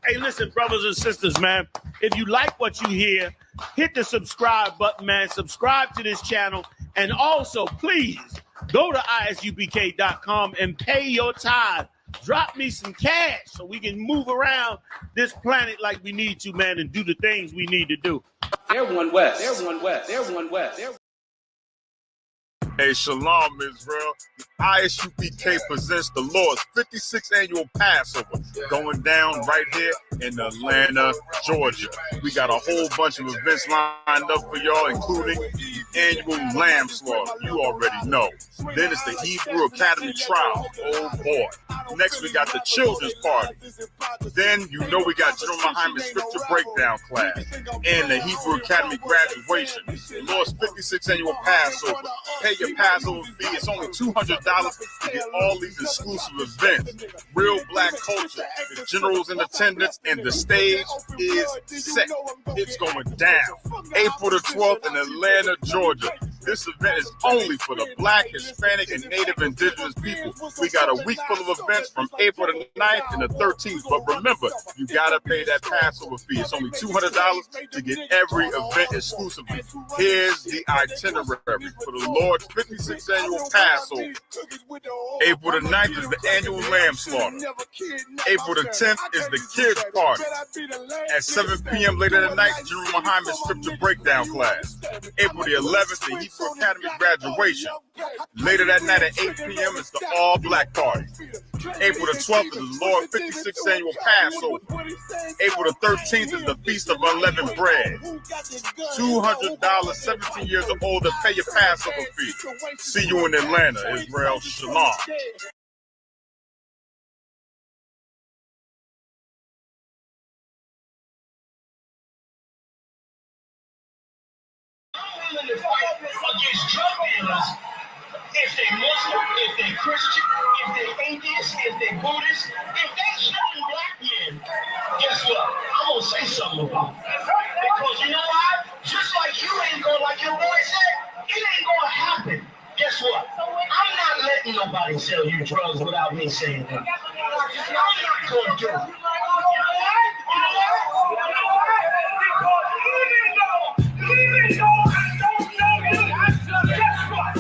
Hey, listen, brothers and sisters, man. If you like what you hear, hit the subscribe button, man. Subscribe to this channel. And also, please, go to isubk.com and pay your tithe. Drop me some cash so we can move around this planet like we need to, man, and do the things we need to do. Everyone west. Everyone west. Everyone west. Hey, Shalom, Israel. ISUPK presents the Lord's 56th annual Passover going down right here in Atlanta, Georgia. We got a whole bunch of events lined up for y'all, including the annual lamb slaughter. You already know. Then it's the Hebrew Academy trial. Oh, boy. Next, we got the children's party. Then, you know, we got General Muhammad's scripture breakdown class and the Hebrew Academy graduation. The Lord's 56th annual Passover. Pay your Passover fee. It's only $200 to get all these exclusive events. Real black culture. The general's in attendance and the stage is set. It's going down. April the 12th in Atlanta, Georgia. This event is only for the Black, Hispanic, and Native Indigenous people. We got a week full of events from April the 9th and the 13th. But remember, you got to pay that Passover fee. It's only $200 to get every event exclusively. Here's the itinerary for the Lord's 56th annual Passover. April the 9th is the annual lamb slaughter. April the 10th is the kids' party. At 7 p.m. later that night, General Muhammad's scripture breakdown class. April the 11th, the Hebrew Academy graduation. Later that night at 8 p.m. is the all-black party. April the 12th is the Lord's 56th annual Passover. April the 13th is the Feast of Unleavened Bread. $200, 17 years or older, pay your Passover fee. See you in Atlanta, Israel. Shalom. I'm willing to fight against drug dealers if they Muslim, if they Christian, if they atheist, if they Buddhist, if they shooting black men. Guess what? I'm gonna say something about it. Because you know why? Just like you ain't gonna, like your boy said, it ain't gonna happen. Guess what? I'm not letting nobody sell you drugs without me saying that. I'm not gonna do it. You know why? You know why? You know why? Because even though I don't know you, guess what?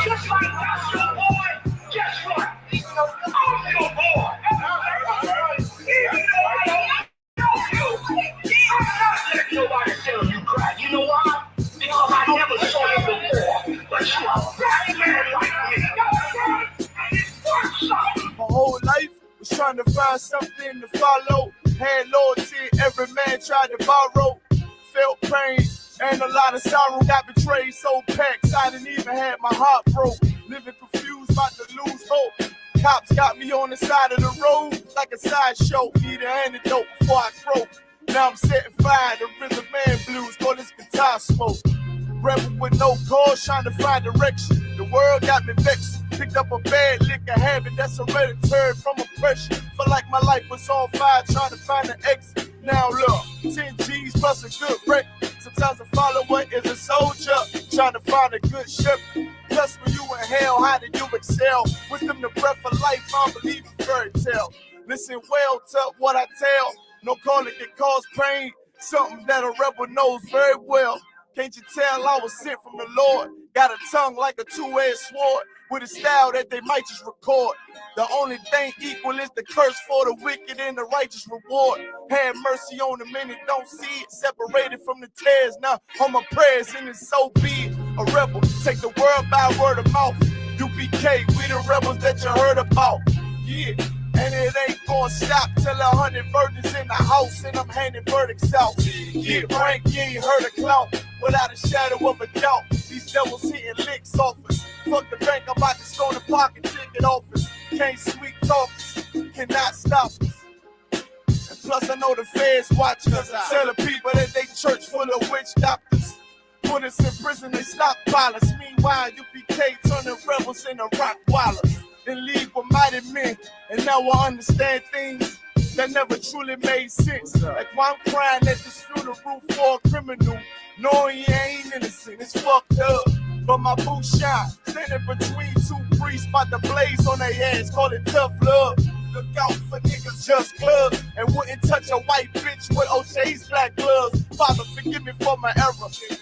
Just like that's your boy, guess what? I'm your boy. Even though I don't know you, I'm not letting nobody sell you crack. You know why? Because I never saw you before. But you a black man like me. And it's worth something. My whole life was trying to find something to follow. Had loyalty, every man tried to borrow. Felt pain and a lot of sorrow. Got betrayed, so packed, I didn't even have my heart broke. Living confused, about to lose hope. Cops got me on the side of the road like a sideshow. Need an antidote before I croak. Now I'm setting fire to rhythm man blues, call this guitar smoke. Rebel with no cause, trying to find direction. The world got me vexed. Picked up a bad liquor habit that's hereditary from oppression. Felt like my life was on fire, trying to find an exit. Now look, 10 G's plus a good break. Sometimes a follower is a soldier, trying to find a good ship. Plus when you in hell, how did you excel? Wisdom the breath of life, I believe in fairy tale. Listen well to what I tell. No calling can cause pain. Something that a rebel knows very well. Can't you tell I was sent from the Lord? Got a tongue like a two-edged sword, with a style that they might just record. The only thing equal is the curse for the wicked and the righteous reward. Have mercy on the men that don't see it, separated from the tares. Now on my prayers, and it's so be it. A rebel, take the world by word of mouth. UPK, we the rebels that you heard about. Yeah. And it ain't gonna stop till 100 virgins in the house and I'm handing verdicts out. Get rank, you ain't heard a clout without a shadow of a doubt. These devils hitting licks off us. Fuck the bank, I'm about to stone the pocket ticket office. Can't sweet talk us, cannot stop us. And plus I know the feds watching us. Telling people that they church full of witch doctors. Put us in prison, they stockpile us. Meanwhile, UPK turning rebels into rock wallers. In league with mighty men, and now I understand things that never truly made sense. Like why I'm crying at this funeral for a criminal, knowing he ain't innocent. It's fucked up, but my boo shine, standing between two priests, about to blaze on their heads, call it tough love. Look out for niggas just clubs and wouldn't touch a white bitch with O'Shea's black gloves. Father, forgive me for my error.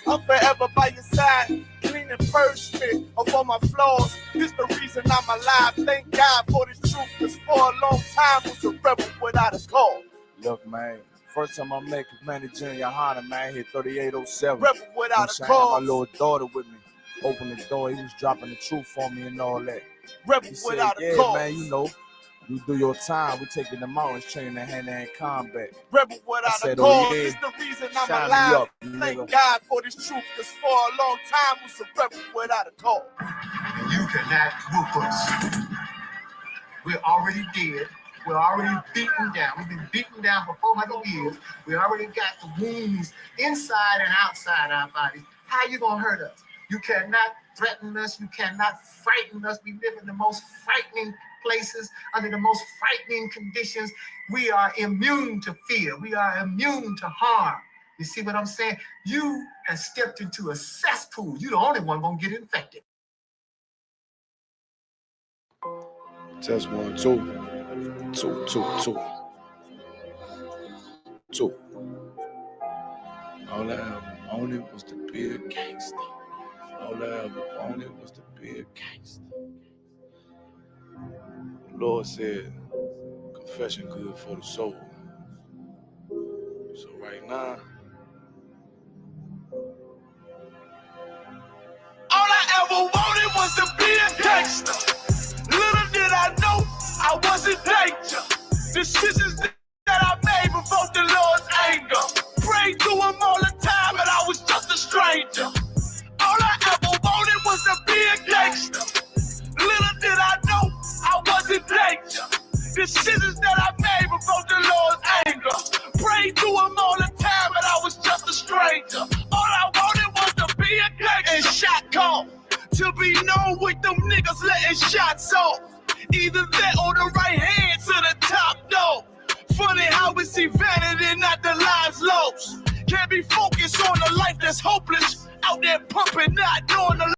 I'm forever by your side. Clean and purge me of all my flaws. This the reason I'm alive. Thank God for this truth. Cause for a long time was a rebel without a cause. Look, man. First time I met Commander Junior Hunter, man, hit 3807. Rebel without a cause. My little daughter with me. Opened the door, he was dropping the truth on me and all that. Rebel without a cause. Man, you know, you do your time. We taking the mountains, training in hand-to-hand combat. Rebel without a cause. This the reason I'm alive. Thank God for this truth, cause for a long time was a rebel without a cause. You cannot whoop us. We're already dead. We're already beaten down. We've been beaten down for 400 years. We already got the wounds inside and outside our bodies. How you gonna hurt us? You cannot threaten us. You cannot frighten us. We live in the most frightening places, under the most frightening conditions. We are immune to fear. We are immune to harm. You see what I'm saying? You have stepped into a cesspool. You're the only one gonna get infected. Test 1, 2. 2, 2, 2. 2. All I ever wanted was to be a gangster. All I ever wanted was to be a gangster. The Lord said, confession good for the soul. So right now, all I ever wanted was to be a gangster. Little did I know I was in danger. Decisions that I made provoked the Lord's anger. Prayed to him all the time and I was just a stranger. All I ever wanted was to be a gangster. Little did I know I was in danger. Decisions that I made provoked the Lord's anger. Prayed to him all the time and I was just a stranger. All I wanted was to be a gangster. And shot call. To be known with them niggas letting shots off. Either that or the right hand to the top dog. Funny how we see vanity, not the lives lost. Can't be focused on the life that's hopeless. Out there pumping, not knowing the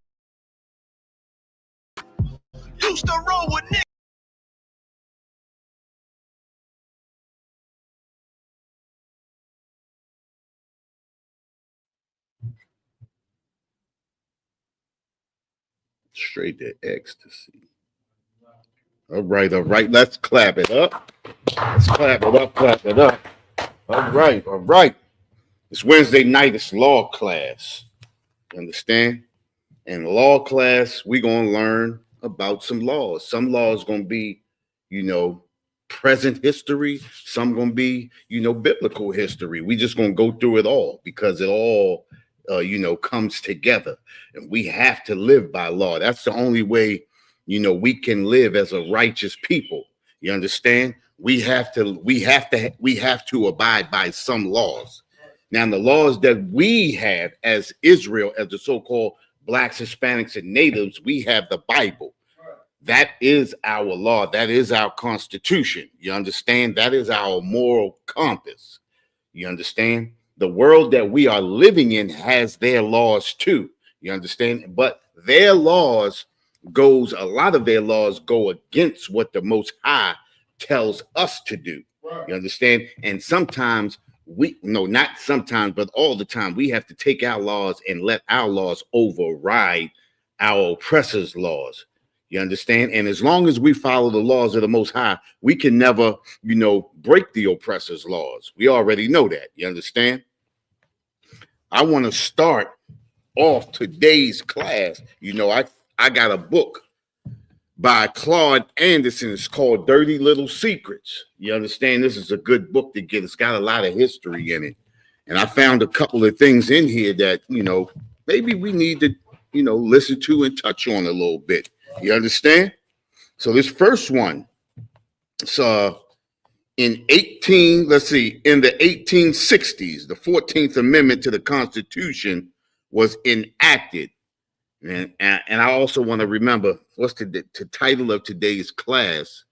used to roll with niggas. Straight to ecstasy. All right. Let's clap it up. Clap it up. All right. It's Wednesday night. It's law class. You understand? In law class, we're going to learn about some laws. Some laws going to be, present history. Some going to be, biblical history. We just going to go through it all because it all, comes together. And we have to live by law. That's the only way, we can live as a righteous people. You understand? We have to abide by some laws. Now, the laws that we have as Israel, as the so-called Blacks, Hispanics, and Natives, we have the Bible. That is our law. That is our constitution. You understand? That is our moral compass. You understand? The world that we are living in has their laws too. You understand? But a lot of their laws go against what the Most High tells us to do. You understand? And sometimes not sometimes, but all the time, we have to take our laws and let our laws override our oppressors' laws. You understand? And as long as we follow the laws of the Most High, we can never, break the oppressor's laws. We already know that. You understand? I want to start off today's class. I got a book by Claude Anderson. It's called Dirty Little Secrets. You understand? This is a good book to get. It's got a lot of history in it. And I found a couple of things in here that, maybe we need to, listen to and touch on a little bit. You understand? So this first one, it's in the 1860s, the 14th Amendment to the Constitution was enacted. And I also want to remember what's the title of today's class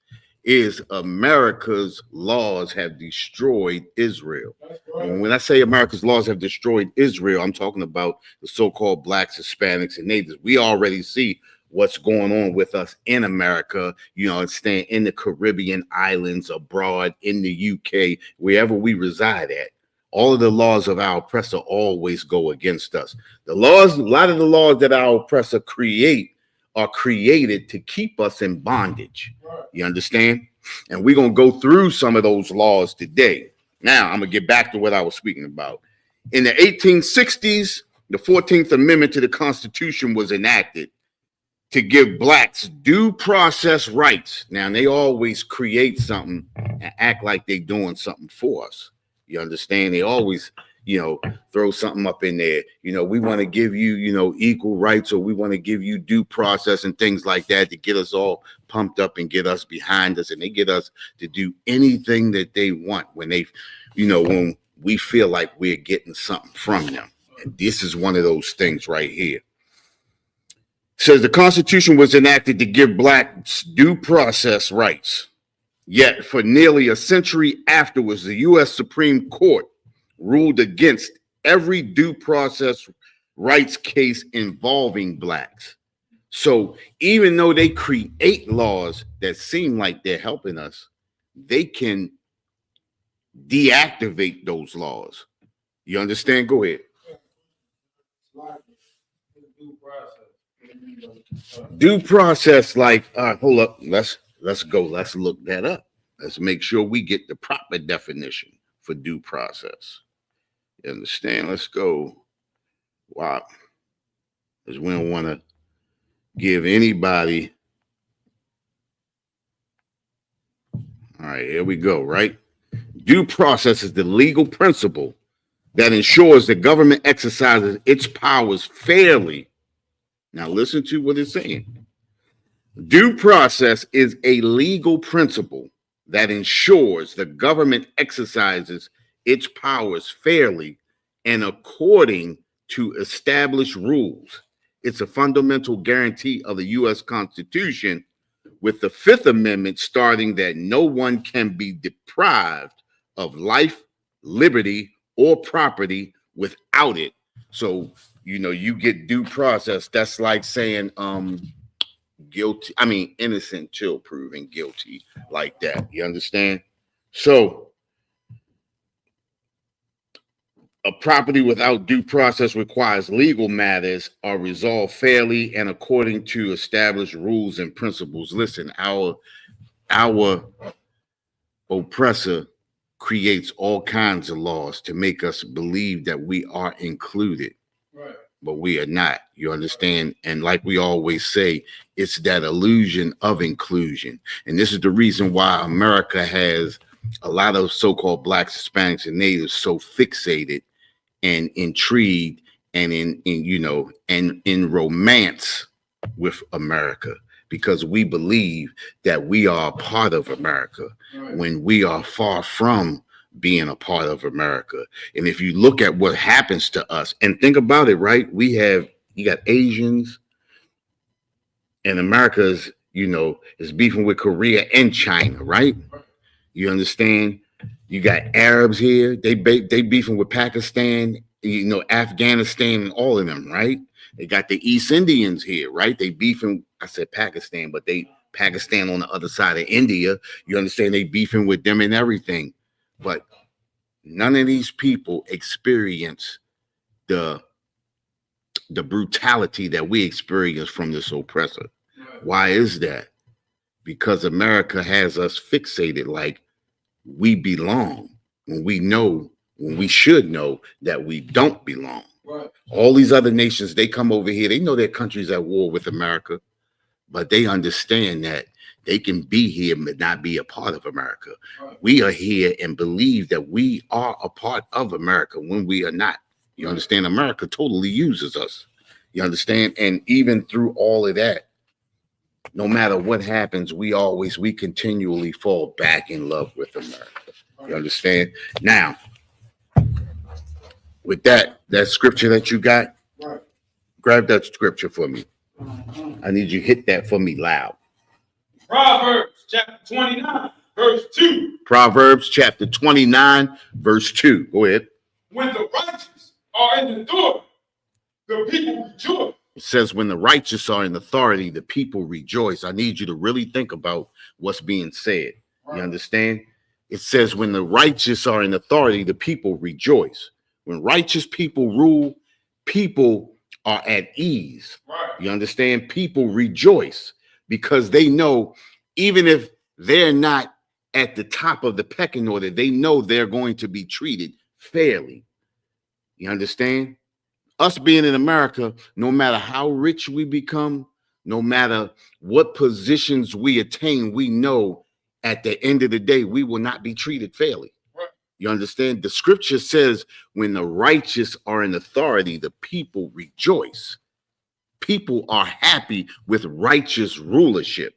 is America's Laws Have Destroyed Israel. And when I say America's laws have destroyed Israel, I'm talking about the so-called Blacks, Hispanics, and Natives. We already see what's going on with us in America, staying in the Caribbean islands, abroad, in the UK, wherever we reside at. All of the laws of our oppressor always go against us. A lot of the laws that our oppressor create are created to keep us in bondage. You understand? And we're going to go through some of those laws today. Now, I'm going to get back to what I was speaking about. In the 1860s, the 14th Amendment to the Constitution was enacted to give blacks due process rights. Now, they always create something and act like they're doing something for us. You understand? They always, throw something up in there. We want to give you, equal rights, or we want to give you due process and things like that to get us all pumped up and get us behind us. And they get us to do anything that they want when they, when we feel like we're getting something from them. And this is one of those things right here. It says the Constitution was enacted to give blacks due process rights. Yet for nearly a century afterwards, the U.S. Supreme Court ruled against every due process rights case involving blacks. So even though they create laws that seem like they're helping us, they can deactivate those laws. You understand? Go ahead. Due process, like, hold up, let's go. Let's look that up. Let's make sure we get the proper definition for due process. You understand? Let's go. Wow. Because we don't want to give anybody. All right, here we go, right? Due process is the legal principle that ensures the government exercises its powers fairly. Now listen to what it's saying. Due process is a legal principle that ensures the government exercises its powers fairly and according to established rules. It's a fundamental guarantee of the U.S. Constitution, with the Fifth Amendment stating that no one can be deprived of life, liberty, or property without it. So, you get due process. That's like saying innocent till proven guilty, like that. You understand? So a property without due process requires legal matters are resolved fairly and according to established rules and principles. Listen, our oppressor creates all kinds of laws to make us believe that we are included. Right. But we are not. You understand? And like we always say, it's that illusion of inclusion. And this is the reason why America has a lot of so-called blacks, Hispanics, and natives so fixated and intrigued and in romance with America, because we believe that we are a part of America, right, when we are far from being a part of America. And if you look at what happens to us and think about it, right? You got Asians, and America's, is beefing with Korea and China, right? You understand? You got Arabs here. They beefing with Pakistan, Afghanistan, and all of them, right? They got the East Indians here, right? They beefing, I said Pakistan, but Pakistan on the other side of India. You understand? They beefing with them and everything. But none of these people experience the brutality that we experience from this oppressor. Right. Why is that? Because America has us fixated like we belong, when we should know that we don't belong. Right. All these other nations, they come over here, they know their country's at war with America, but they understand that they can be here but not be a part of America. Right. We are here and believe that we are a part of America when we are not. You understand? America totally uses us. You understand? And even through all of that, no matter what happens, we continually fall back in love with America. You understand? Now, with that scripture that you got, right, grab that scripture for me. I need you to hit that for me loud. Proverbs chapter 29, verse 2. Proverbs chapter 29, verse 2. Go ahead. When the righteous are in the door, the people rejoice. It says, when the righteous are in authority, the people rejoice. I need you to really think about what's being said. You understand? It says, when the righteous are in authority, the people rejoice. When righteous people rule, people are at ease. You understand? People rejoice because they know, even if they're not at the top of the pecking order, they know they're going to be treated fairly. You understand? Us being in America, no matter how rich we become, no matter what positions we attain, we know at the end of the day, we will not be treated fairly. You understand? The scripture says, when the righteous are in authority, the people rejoice. People are happy with righteous rulership.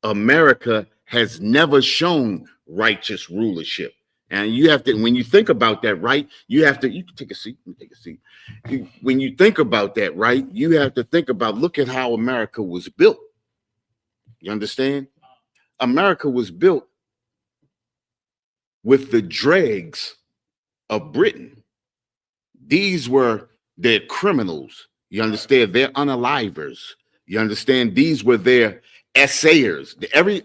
America has never shown righteous rulership. And you have to, when you think about that, right, you have to, you can take a seat, take a seat. When you think about that, right, you have to think about, look at how America was built. You understand? America was built with the dregs of Britain. These were their criminals. You understand? They're unalivers. You understand? These were their essayers.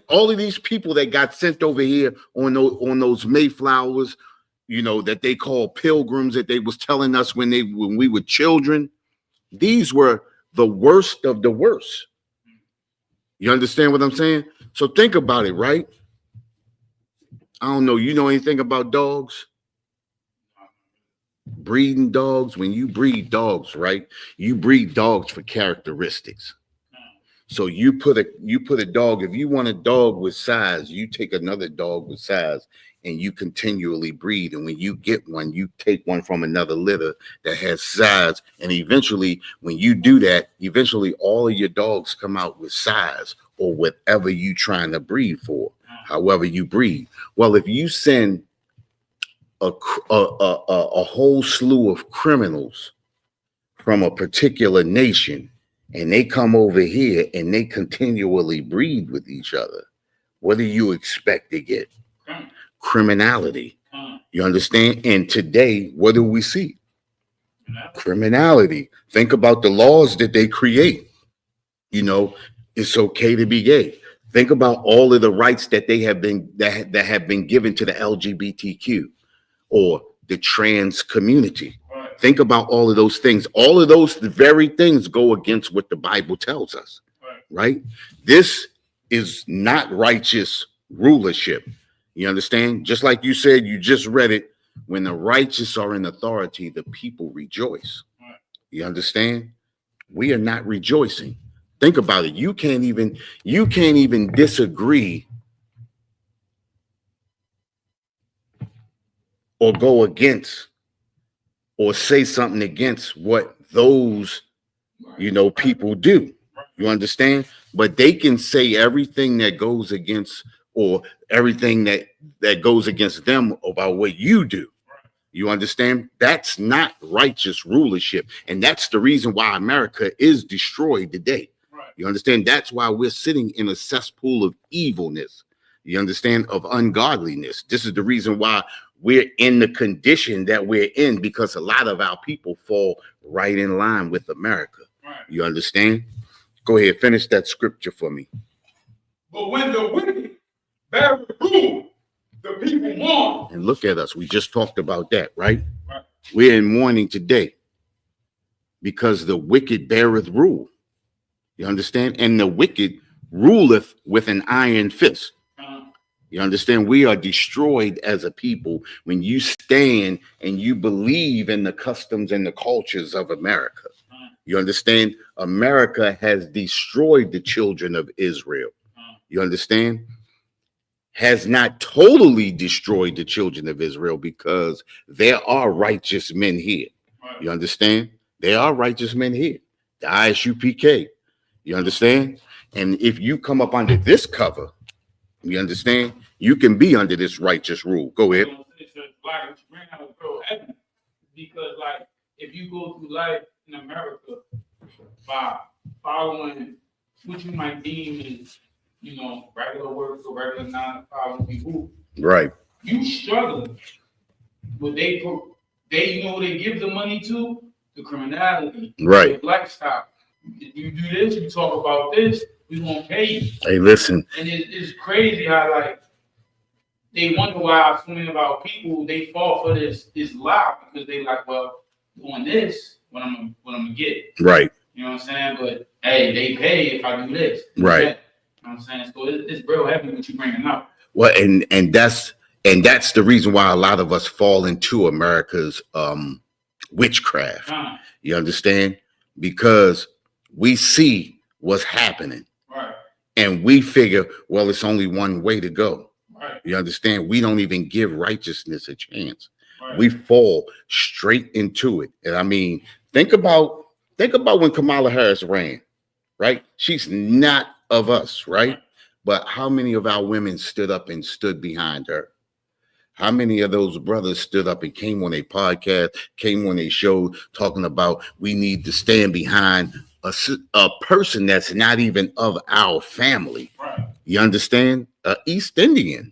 All of these people that got sent over here on those Mayflowers, you know, that they call pilgrims, that they was telling us when we were children. These were the worst of the worst. You understand what I'm saying? So think about it, right? I don't know. You know anything about dogs? Breeding dogs. When you breed dogs, right? You breed dogs for characteristics. So you put a dog, if you want a dog with size, you take another dog with size and you continually breed. And when you get one, you take one from another litter that has size. And eventually, when you do that, eventually all of your dogs come out with size or whatever you trying to breed for, however you breed. Well, if you send a whole slew of criminals from a particular nation, and they come over here and they continually breed with each other, what do you expect to get? Criminality. You understand? And today, what do we see? Criminality. Think about the laws that they create. You know, it's okay to be gay. Think about all of the rights that they have been that have been given to the LGBTQ or the trans community. Think about all of those things. All of those very things go against what the Bible tells us, right? This is not righteous rulership. You understand? Just like you said, you just read it. When the righteous are in authority, the people rejoice. You understand? We are not rejoicing. Think about it. You can't even disagree or go against or say something against what those, you know, people do. You understand? But they can say everything that goes against or everything that goes against them about what you do. You understand? That's not righteous rulership. And that's the reason why America is destroyed today. You understand? That's why we're sitting in a cesspool of evilness. You understand? Of ungodliness. This is the reason why we're in the condition that we're in, because a lot of our people fall right in line with America. You understand? Go ahead, finish that scripture for me. But when the wicked bear rule, the people mourn. And look at us. We just talked about that, right? We're in mourning today because the wicked beareth rule. You understand? And the wicked ruleth with an iron fist. You understand? We are destroyed as a people when you stand and you believe in the customs and the cultures of America. You understand? America has destroyed the children of Israel. You understand? Has not totally destroyed the children of Israel, because there are righteous men here. You understand? There are righteous men here. The ISUPK. You understand? And if you come up under this cover, you understand, you can be under this righteous rule. Go ahead. Because, like, if you go through life in America by following what you might deem as, you know, regular work or regular 9-to-5 people, right? You struggling. But they you know who they give the money to? the criminality, Right. the lifestyle. If you do this, you talk about this, we won't pay you. Hey, listen. And it's crazy how like they wonder why so many of our people they fall for this lie because they like, well, doing this, what I'm gonna get. Right. You know what I'm saying? But hey, they pay if I do this. Right. You know what I'm saying? So it's real heavy what you bringing up. Well, and that's the reason why a lot of us fall into America's witchcraft. You understand? Because we see what's happening. Right. And we figure, well, it's only one way to go. Right. You understand? We don't even give righteousness a chance. Right. We fall straight into it. And I mean, think about when Kamala Harris ran, right? She's not of us, right? But how many of our women stood up and stood behind her? How many of those brothers stood up and came on a podcast, came on a show talking about we need to stand behind a person that's not even of our family? Right. You understand? East Indian,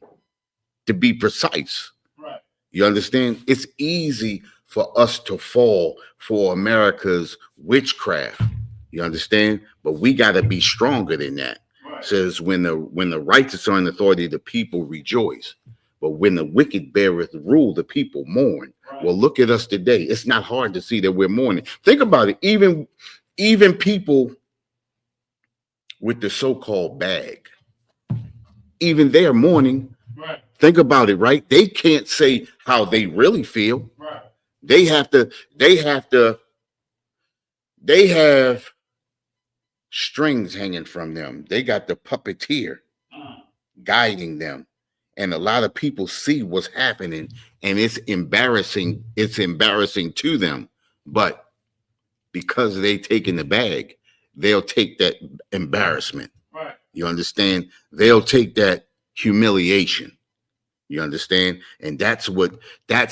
to be precise. Right. You understand? It's easy for us to fall for America's witchcraft. You understand? But we got to be stronger than that. Right. It says when the righteous are in authority, the people rejoice. But when the wicked beareth rule, the people mourn. Right. Well, look at us today. It's not hard to see that we're mourning. Think about it. Even people with the so-called bag, even they're mourning. Right. Think about it, right? They can't say how they really feel. Right. They have strings hanging from them. They got the puppeteer guiding them. And a lot of people see what's happening and it's embarrassing. It's embarrassing to them. But because they take in the bag, they'll take that embarrassment. Right. You understand? They'll take that humiliation. You understand? And that's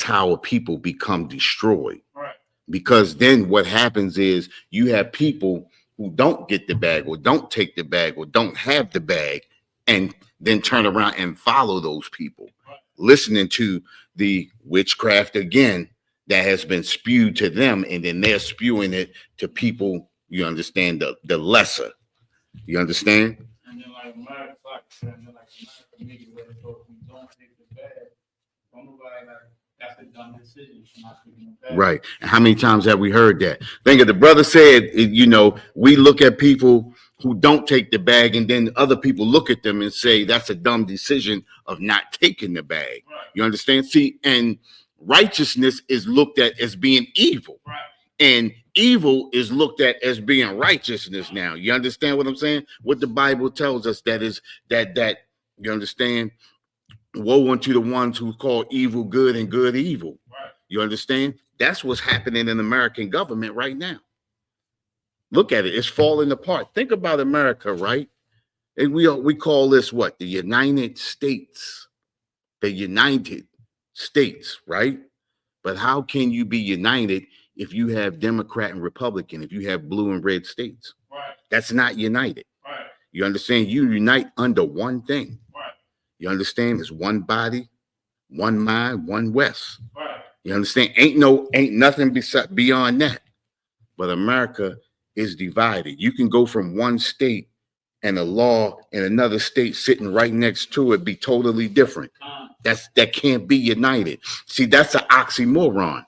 how people become destroyed. Right. Because then what happens is you have people who don't get the bag or don't take the bag or don't have the bag and then turn around and follow those people, right, listening to the witchcraft again that has been spewed to them, and then they're spewing it to people, you understand, the lesser. You understand? And then like America, maybe where we don't take the bag, don't nobody like that's a dumb decision for not taking the bag. Right. And how many times have we heard that? Think of the brother said, we look at people who don't take the bag, and then other people look at them and say that's a dumb decision of not taking the bag. Right. You understand? See, and righteousness is looked at as being evil. Right. And evil is looked at as being righteousness now. You understand what I'm saying? What the Bible tells us that is that you understand? Woe unto the ones who call evil good and good evil. Right. You understand? That's what's happening in the American government right now. Look at it. It's falling apart. Think about America, right? And we call this what? The United States. The United States, right? But how can you be united if you have Democrat and Republican, if you have blue and red states? Right. That's not united. Right. You understand? You unite under one thing. Right. You understand? It's one body, one mind, one West. Right. You understand? Ain't nothing beyond that. But America is divided. You can go from one state and a law in another state sitting right next to it be totally different. That can't be united. See, that's an oxymoron.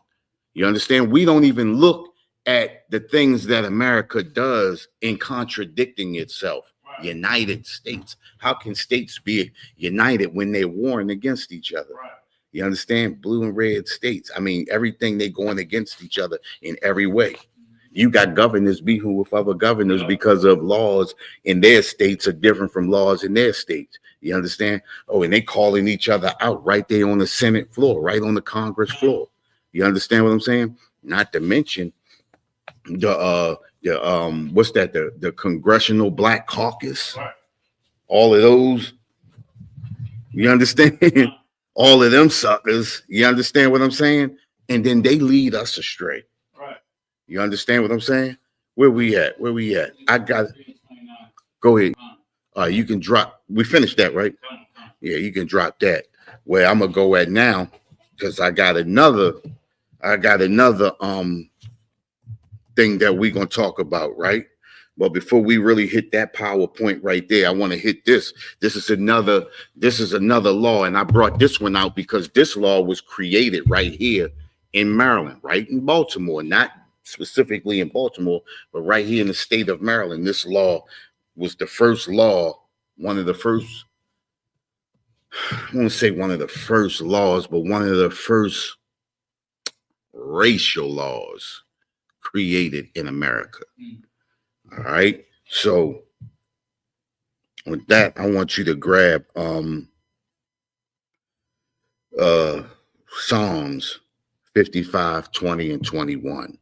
You understand? We don't even look at the things that America does in contradicting itself. Right. United States. How can states be united when they're warring against each other? Right. You understand? Blue and red states. I mean, everything they going against each other in every way. You got governors beefing with other governors because of laws in their states are different from laws in their states. You understand? Oh, and they calling each other out right there on the Senate floor, right on the Congress floor. You understand what I'm saying? Not to mention the what's that? The Congressional Black Caucus. Right. All of those. You understand? All of them suckers. You understand what I'm saying? And then they lead us astray. You understand what I'm saying? Where we at? I got it. Go ahead. You can drop. We finished that, right? Yeah, you can drop that. Where I'm gonna go at now, because I got another thing that we're going to talk about, right? But before we really hit that PowerPoint right there, I want to hit this. This is another law, and I brought this one out because this law was created right here in Maryland, right in Baltimore, not specifically in Baltimore, but right here in the state of Maryland. This law was the first law, one of the first, I won't say one of the first laws, but one of the first racial laws created in America. All right. So with that, I want you to grab Psalms 55, 20, and 21.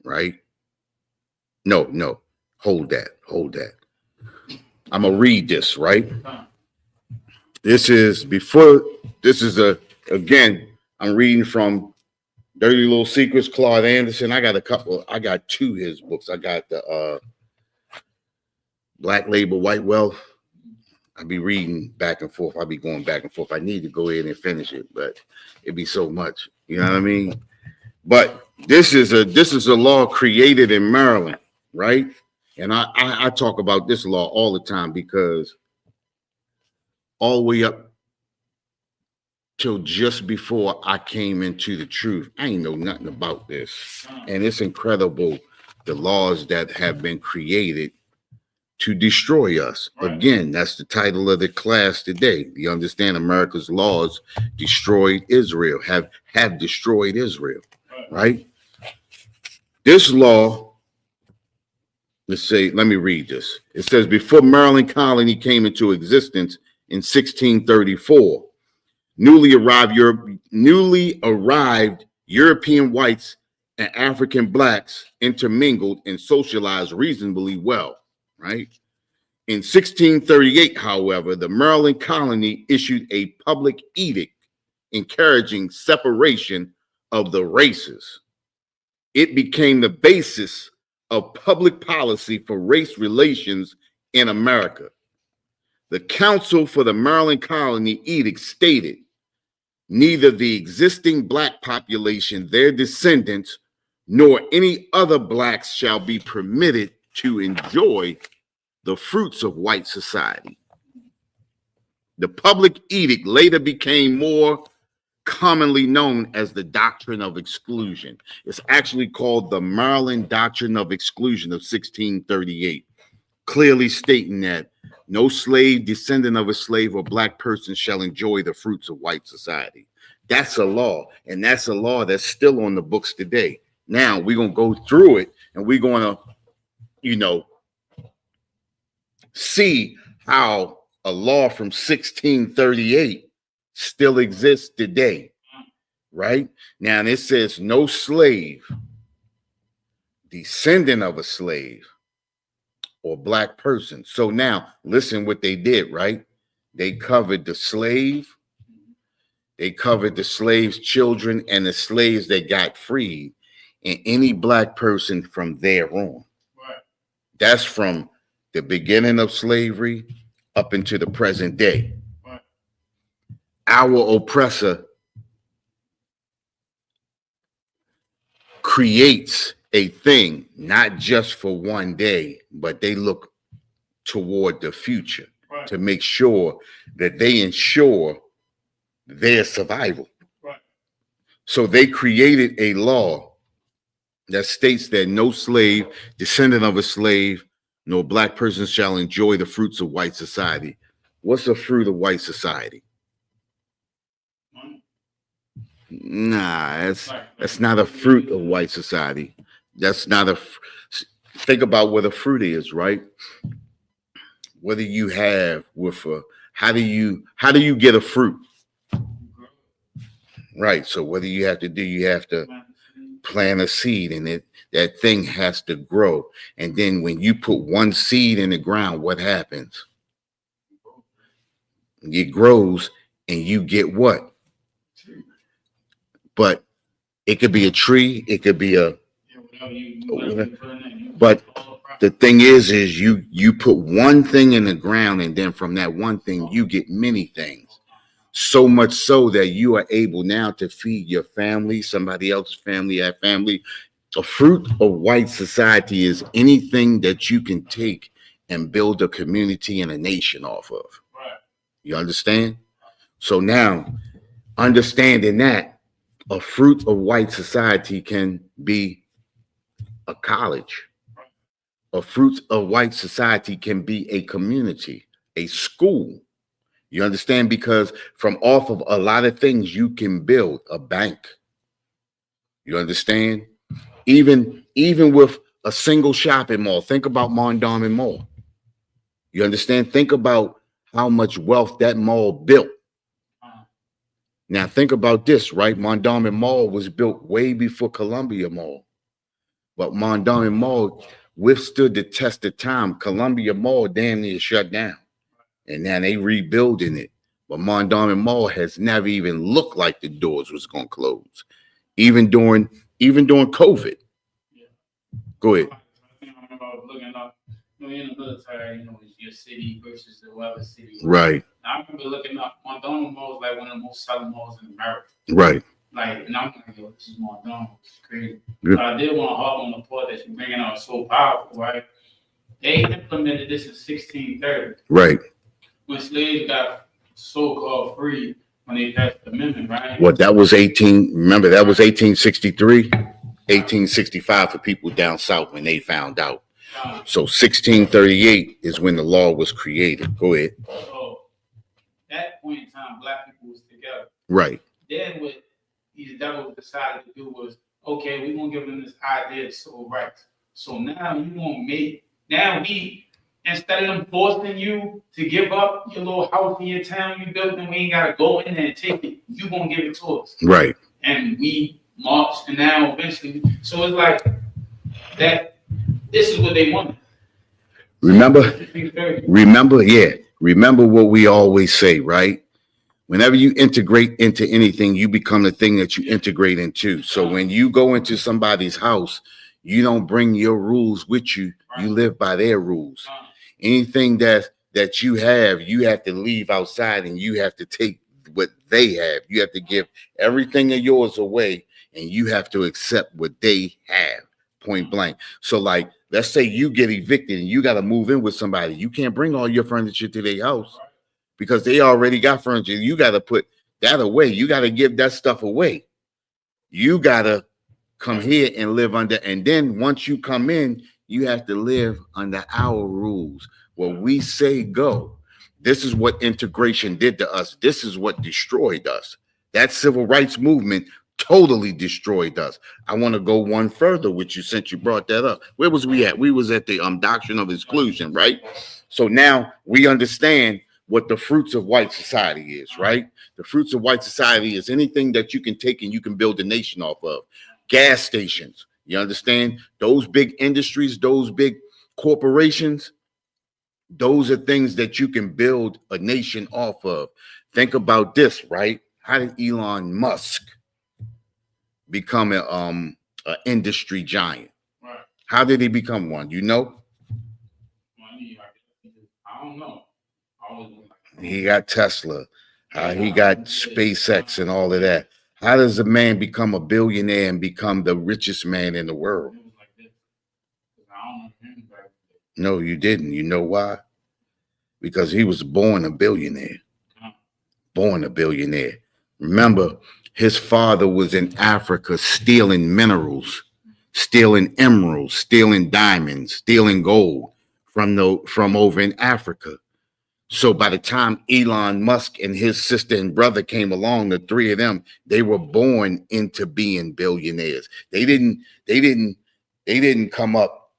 Right? No. Hold that. I'm gonna read this, right? Again, I'm reading from Dirty Little Secrets, Claude Anderson. I got two of his books. I got the Black Label, White Wealth. I'll be reading back and forth. I'll be going back and forth. I need to go ahead and finish it, but it'd be so much. You know what I mean? But this is a law created in Maryland, right? And I talk about this law all the time because all the way up till just before I came into the truth, I ain't know nothing about this. And it's incredible the laws that have been created to destroy us. Right. Again, that's the title of the class today. You understand America's laws destroyed Israel, have destroyed Israel, right? This law, let me read this. It says, before Maryland colony came into existence in 1634, newly arrived European whites and African blacks intermingled and socialized reasonably well, right? In 1638, however, the Maryland colony issued a public edict encouraging separation of the races. It became the basis of public policy for race relations in America. The Council for the Maryland Colony Edict stated, neither the existing black population, their descendants, nor any other blacks shall be permitted to enjoy the fruits of white society. The public edict later became more commonly known as the Doctrine of Exclusion. It's actually called the Maryland Doctrine of Exclusion of 1638, clearly stating that no slave, descendant of a slave, or black person shall enjoy the fruits of white society. That's a law, and that's a law that's still on the books today. Now, we're going to go through it, and we're going to, see how a law from 1638 still exists today, right? Now, and it says no slave, descendant of a slave, or black person. So now, listen what they did, right? They covered the slave, they covered the slave's children and the slaves that got freed, and any black person from there on. Right. That's from the beginning of slavery up into the present day. Right. Our oppressor creates a thing, not just for one day, but they look toward the future, right, to make sure that they ensure their survival. Right. So they created a law that states that no slave, descendant of a slave, nor black person shall enjoy the fruits of white society. What's the fruit of white society? Nah, that's not a fruit of white society. That's not a. Think about what a fruit is, right? What do you have with a? How do you get a fruit? Right. So what do you have to do? You have to plant a seed, and that thing has to grow. And then when you put one seed in the ground, what happens? It grows, and you get what? But it could be a tree, it could be but the thing is you put one thing in the ground, and then from that one thing you get many things. So much so that you are able now to feed your family, somebody else's family, that family, A fruit of white society is anything that you can take and build a community and a nation off of. Right. You understand? So now, understanding that, a fruit of white society can be a college. A fruit of white society can be a community, a school. You understand? Because from off of a lot of things, you can build a bank. You understand? Even with a single shopping mall, think about Mondawmin Mall. You understand? Think about how much wealth that mall built. Now think about this, right? Mondawmin Mall was built way before Columbia Mall. But Mondawmin Mall withstood the test of time. Columbia Mall damn near shut down. And now they rebuilding it. But Mondawmin Mall has never even looked like the doors was gonna close. Even during COVID. Yeah. Go ahead. I remember I was looking up, in the military, it's your city versus the other city. Right. I remember looking up, Mondawmin Mall is like one of the most selling malls in America. Right. Like, and I'm like, yo, this is Mondawmin, it's crazy. Yeah. But I did want to harp on the part that you're bringing out so powerful, right? They implemented this in 1630. Right. When slaves got so-called free when they passed the amendment, right? What, that was 1863, 1865 for people down south when they found out. So 1638 is when the law was created. Go ahead. So that point in time, black people was together. Right. Then what these devils decided to do was, okay, we're gonna give them this idea of civil rights. So now you gonna instead of them forcing you to give up your little house in your town you built, and we ain't gotta go in there and take it, you gonna give it to us. Right. And we marched, and now eventually, so it's like that. This is what they wanted. Remember what we always say, right? Whenever you integrate into anything, you become the thing that you integrate into. So when you go into somebody's house, you don't bring your rules with you. You live by their rules. Anything that you have to leave outside, and you have to take what they have. You have to give everything of yours away, and you have to accept what they have, point blank. So like, let's say you get evicted and you got to move in with somebody. You can't bring all your furniture to their house because they already got furniture. You got to put that away. You got to give that stuff away. You got to come here and live under. And then once you come in, you have to live under our rules. What we say go. This is what integration did to us. This is what destroyed us. That civil rights movement totally destroyed us. I want to go one further with you since you brought that up. Where was we at? We was at the doctrine of exclusion, right? So now we understand what the fruits of white society is, right? The fruits of white society is anything that you can take and you can build a nation off of. Gas stations, you understand? Those big industries, those big corporations, those are things that you can build a nation off of. Think about this, right? How did Elon Musk become a industry giant? Right. How did he become one? You know? I don't know. He got Tesla. He got SpaceX and all of that. How does a man become a billionaire and become the richest man in the world? No, you didn't. You know why? Because he was born a billionaire. Born a billionaire. Remember, his father was in Africa stealing minerals, stealing emeralds, stealing diamonds, stealing gold from over in Africa. So by the time Elon Musk and his sister and brother came along, the three of them, they were born into being billionaires. They didn't come up,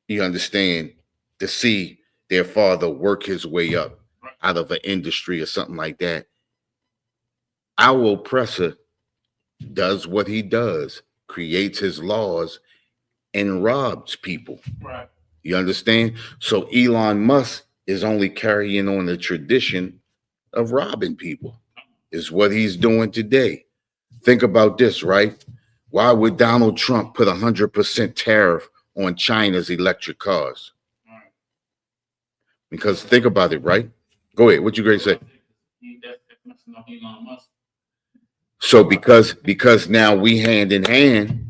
you understand, to see their father work his way up out of an industry or something like that. Our oppressor does what he does, creates his laws and robs people. Right. You understand? So Elon Musk is only carrying on the tradition of robbing people, is what he's doing today. Think about this, right? Why would Donald Trump put 100% tariff on China's electric cars? Right. Because think about it, right? Go ahead. What you going to say? So because now we hand in hand,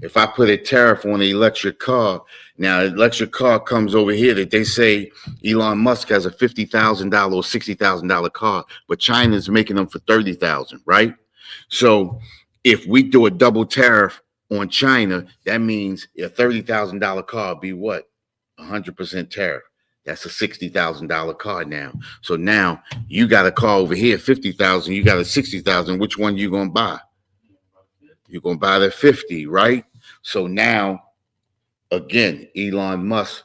if I put a tariff on the electric car, now an electric car comes over here that they say Elon Musk has a $50,000 or $60,000 car, but China's making them for $30,000, right? So if we do a double tariff on China, that means a $30,000 car be what? 100% tariff. That's a $60,000 car now. So now you got a car over here, 50,000. You got a 60,000. Which one you gonna buy? You're gonna buy the 50, right? So now, again, Elon Musk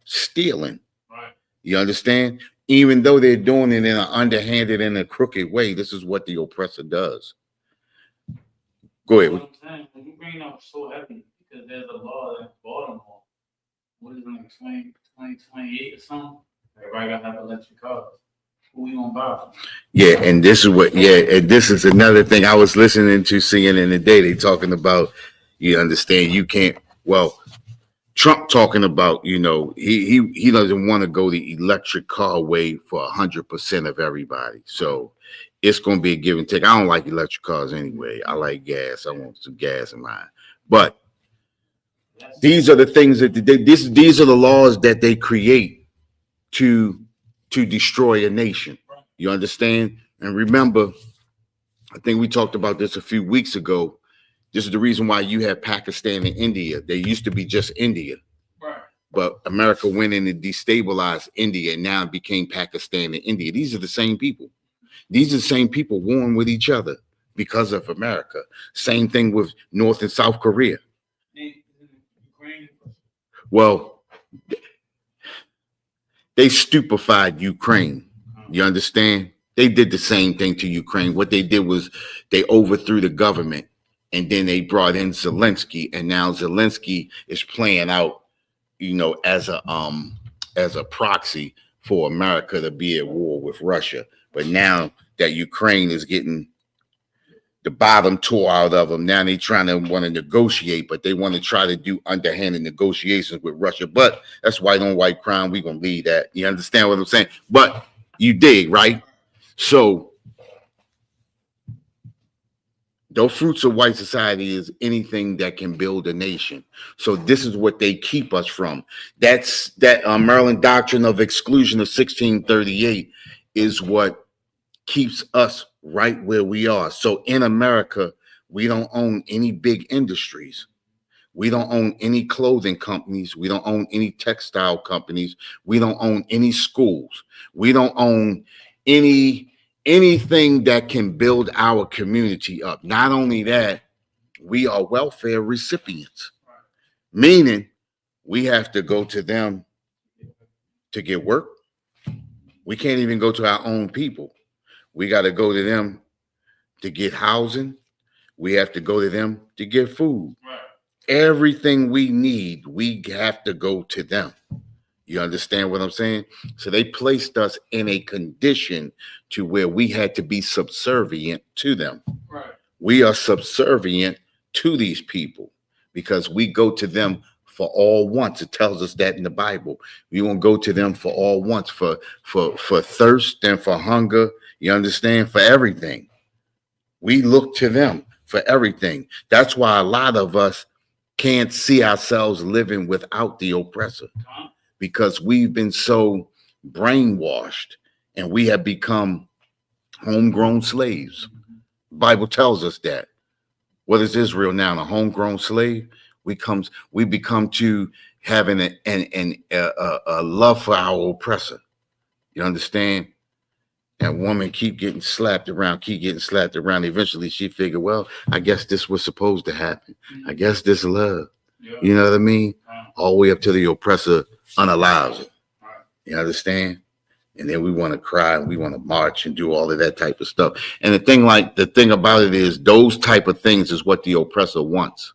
stealing. Right. You understand? Even though they're doing it in an underhanded and a crooked way, this is what the oppressor does. Go ahead. What I'm saying, when you bring up so heavy, because there's a law in Baltimore, what is it, like 2028 or something? Everybody gotta have electric cars. Who we gonna buy? Yeah, and this is what, and this is another thing I was listening to CNN today. They talking about, you understand, you can't, well, Trump talking about, he doesn't want to go the electric car way for 100% of everybody. So it's going to be a give and take. I don't like electric cars anyway. I like gas. I want some gas in mine. But these are the things that these are the laws that they create to destroy a nation. You understand? And remember, I think we talked about this a few weeks ago. This is the reason why you have Pakistan and India. They used to be just India. Right. But America went in and destabilized India, and now it became Pakistan and India. These are the same people. These are the same people warring with each other because of America. Same thing with North and South Korea. Well, they stupefied Ukraine. You understand? They did the same thing to Ukraine. What they did was they overthrew the government, and then they brought in Zelensky, and now Zelensky is playing out, as a proxy for America to be at war with Russia. But now that Ukraine is getting the bottom tore out of them, now they trying to want to negotiate, but they want to try to do underhanded negotiations with Russia. But that's white on white crime. We're going to leave that. You understand what I'm saying? But you dig, right? So no fruits of white society is anything that can build a nation. So this is what they keep us from. That's that Maryland doctrine of exclusion of 1638 is what keeps us right where we are. So in America, we don't own any big industries. We don't own any clothing companies. We don't own any textile companies. We don't own any schools. We don't own anything that can build our community up. Not only that, we are welfare recipients, meaning we have to go to them to get work. We can't even go to our own people. We got to go to them to get housing. We have to go to them to get food. Right. Everything we need, we have to go to them. You understand what I'm saying? So they placed us in a condition to where we had to be subservient to them. Right. We are subservient to these people because we go to them for all wants. It tells us that in the Bible. We won't go to them for all wants, for thirst and for hunger. You understand? For everything. We look to them for everything. That's why a lot of us can't see ourselves living without the oppressor, because we've been so brainwashed and we have become homegrown slaves. The Bible tells us that. What is Israel now? A homegrown slave? We become to having a love for our oppressor. You understand? That woman keep getting slapped around. Eventually she figured, well, I guess this was supposed to happen. I guess this love. Yeah. You know what I mean? All the way up to the oppressor unalives it. You understand? And then we want to cry and we want to march and do all of that type of stuff. And the thing about it is those type of things is what the oppressor wants.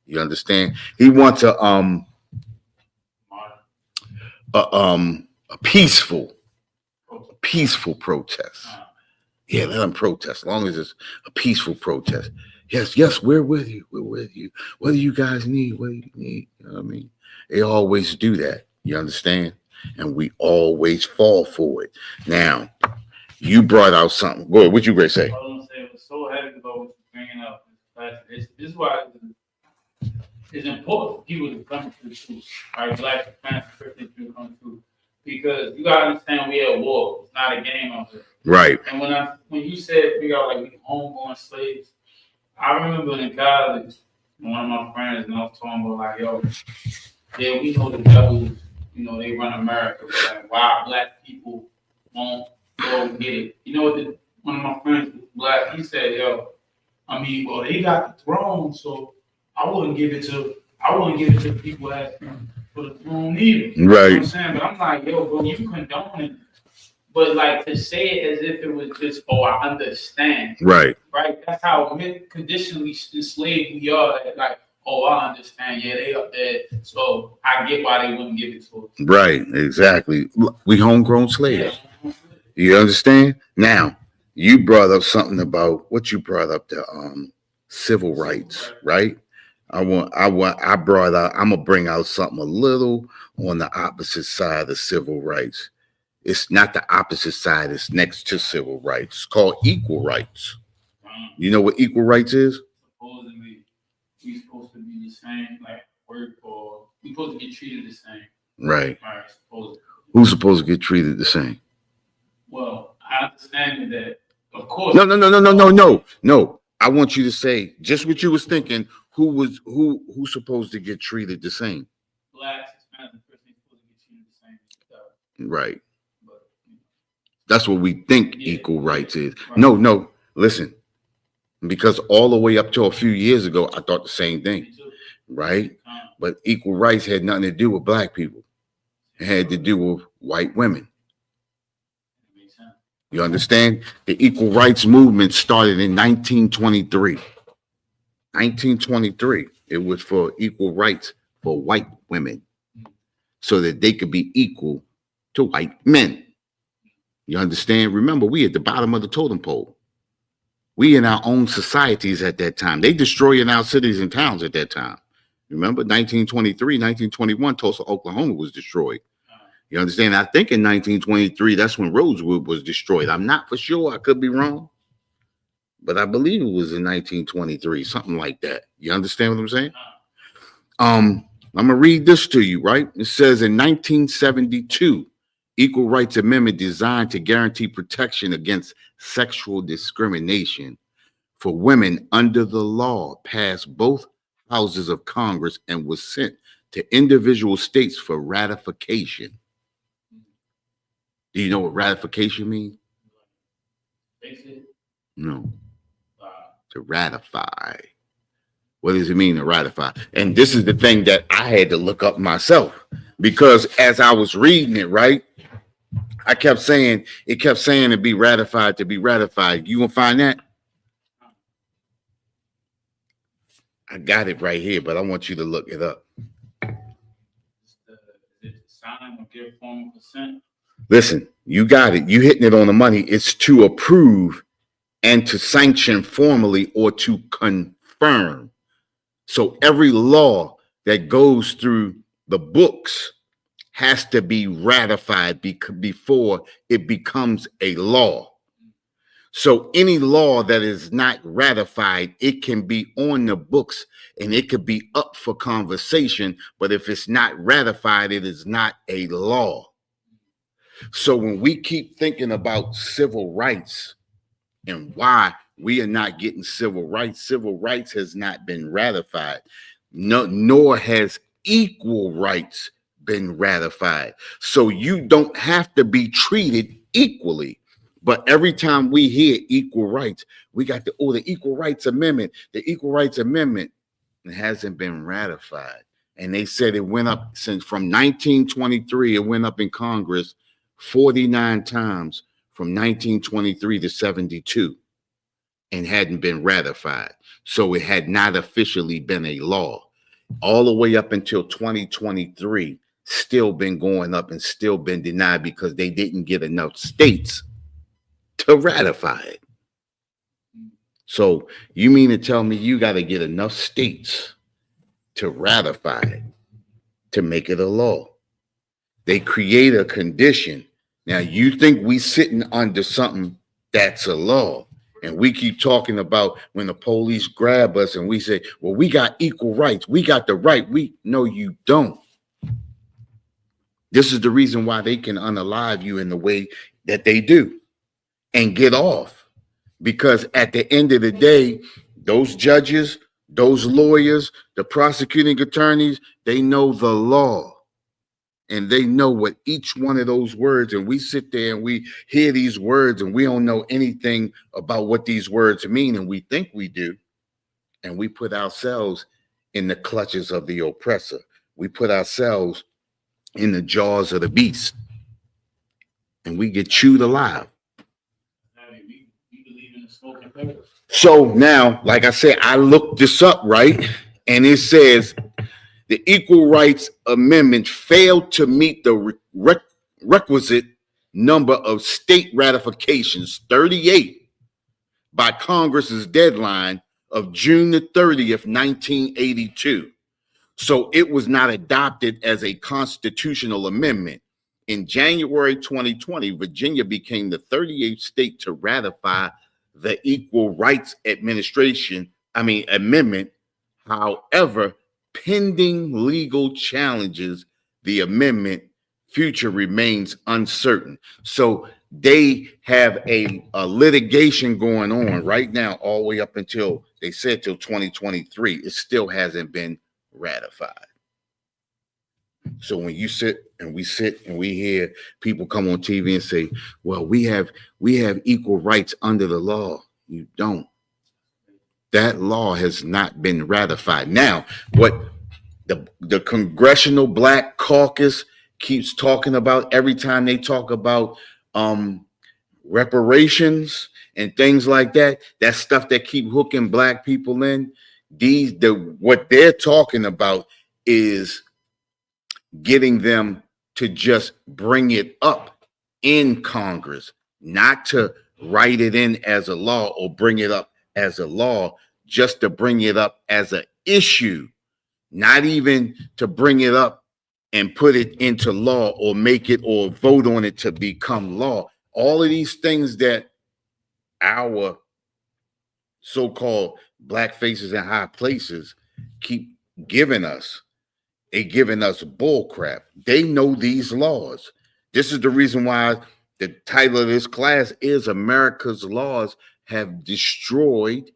You understand? He wants a peaceful protest. Yeah, let them protest as long as it's a peaceful protest. Yes, we're with you. What do you guys need? What do you need? You know what I mean? They always do that. You understand? And we always fall for it. Now, you brought out something. Go ahead. What you going to say? I was going to say, it was so heavy about what you're bringing up. This is why it's important for people to come to the truth, right? Black Hispanic Christians to come to truth. Because you gotta understand we at war. It's not a game out there. Right. And when you said figure out like we homeborn slaves, I remember in college, one of my friends and I was talking about like, yo, yeah, we know the devils, they run America, but like why black people won't go get it. You know what one of my friends was black, he said, yo, well they got the throne, so I wouldn't give it to the people asking for the throne either. You know what I'm saying? But I'm like, yo, bro, you condone it. But like to say it as if it was just, I understand. Right. Right. That's how conditionally enslaved we are. Like, I understand. Yeah, they up there. So I get why they wouldn't give it to us. Right. Exactly. We homegrown slaves. Yeah. You understand? Now, you brought up something about what you brought up, the civil rights, right? I'm gonna bring out something a little on the opposite side of civil rights. It's not the opposite side, it's next to civil rights. It's called equal rights. You know what equal rights is? Supposedly, we supposed to be the same, like work, or we supposed to get treated the same. Right. Supposedly. Who's supposed to get treated the same? Well, I understand that, of course. No. I want you to say just what you was thinking. Who's supposed to get treated the same? Blacks, Hispanics, and Christians supposed to get treated the same. Right. That's what we think equal rights is. Right. No. Listen, because all the way up to a few years ago, I thought the same thing, right? But equal rights had nothing to do with black people. It had to do with white women. You understand? The equal rights movement started in 1923. 1923. It was for equal rights for white women so that they could be equal to white men. You understand? Remember, we at the bottom of the totem pole. We in our own societies at that time. They destroying our cities and towns at that time. Remember, 1923, 1921, Tulsa, Oklahoma was destroyed. You understand? I think in 1923, that's when Rosewood was destroyed. I'm not for sure. I could be wrong. But I believe it was in 1923, something like that. You understand what I'm saying? I'm going to read this to you, right? It says in 1972, Equal Rights Amendment designed to guarantee protection against sexual discrimination for women under the law passed both houses of Congress and was sent to individual states for ratification. Do you know what ratification means? No. To ratify. What does it mean to ratify? And this is the thing that I had to look up myself, because as I was reading it, right, it kept saying to be ratified, to be ratified. You gonna find that? I got it right here, but I want you to look it up. Sign or give formal consent. Listen, you got it. You hitting it on the money. It's to approve and to sanction formally or to confirm. So every law that goes through the books has to be ratified before it becomes a law. So any law that is not ratified, it can be on the books and it could be up for conversation. But if it's not ratified, it is not a law. So when we keep thinking about civil rights and why we are not getting civil rights has not been ratified, nor has equal rights been ratified. So you don't have to be treated equally. But every time we hear equal rights, we got the Equal Rights Amendment. The Equal Rights Amendment hasn't been ratified. And they said it went up from 1923, it went up in Congress 49 times from 1923 to 72 and hadn't been ratified. So it had not officially been a law. All the way up until 2023, still been going up and still been denied because they didn't get enough states to ratify it. So you mean to tell me you got to get enough states to ratify it to make it a law? They create a condition. Now you think we sitting under something that's a law, And we keep talking about when the police grab us and we say, well, we got equal rights. We got the right. No, you don't. This is the reason why they can unalive you in the way that they do and get off. Because at the end of the day, those judges, those lawyers, the prosecuting attorneys, they know the law. And they know what each one of those words, and we sit there and we hear these words and we don't know anything about what these words mean, and we think we do. And we put ourselves in the clutches of the oppressor. We put ourselves in the jaws of the beast, and we get chewed alive. So now, like I said, I looked this up, right? And it says the Equal Rights Amendment failed to meet the requisite number of state ratifications, 38, by Congress's deadline of June the 30th, 1982. So it was not adopted as a constitutional amendment. In January 2020, Virginia became the 38th state to ratify the Equal Rights Amendment. However, pending legal challenges, the amendment future remains uncertain. So they have a litigation going on right now, all the way up until they said till 2023. It still hasn't been ratified. So when you sit and we hear people come on TV and say, well, we have equal rights under the law. You don't. That law has not been ratified. Now, what the Congressional Black Caucus keeps talking about every time they talk about reparations and things like that, that stuff that keep hooking black people in, what they're talking about is getting them to just bring it up in Congress, not to write it in as a law or bring it up as a law, just to bring it up as an issue, not even to bring it up and put it into law or make it or vote on it to become law. All of these things that our so-called black faces in high places keep giving us, they giving us bull crap. They know these laws. This is the reason why the title of this class is America's Laws Have Destroyed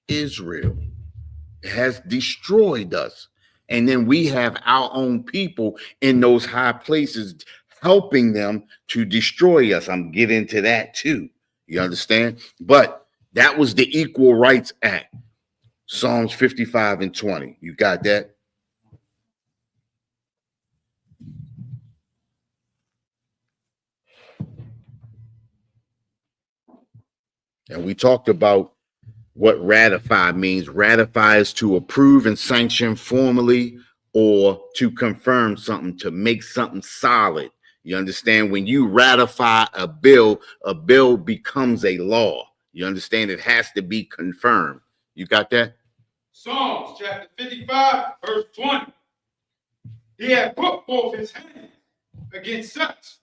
Israel. It has destroyed us. And then we have our own people in those high places helping them to destroy us. I'm getting to that too. You understand? But that was the Equal Rights Act. Psalms 55 and 20. You got that? And we talked about what ratify means. Ratify is to approve and sanction formally or to confirm something, to make something solid. You understand? When you ratify a bill becomes a law. You understand? It has to be confirmed. You got that? Psalms chapter 55, verse 20. He had put forth his hand against such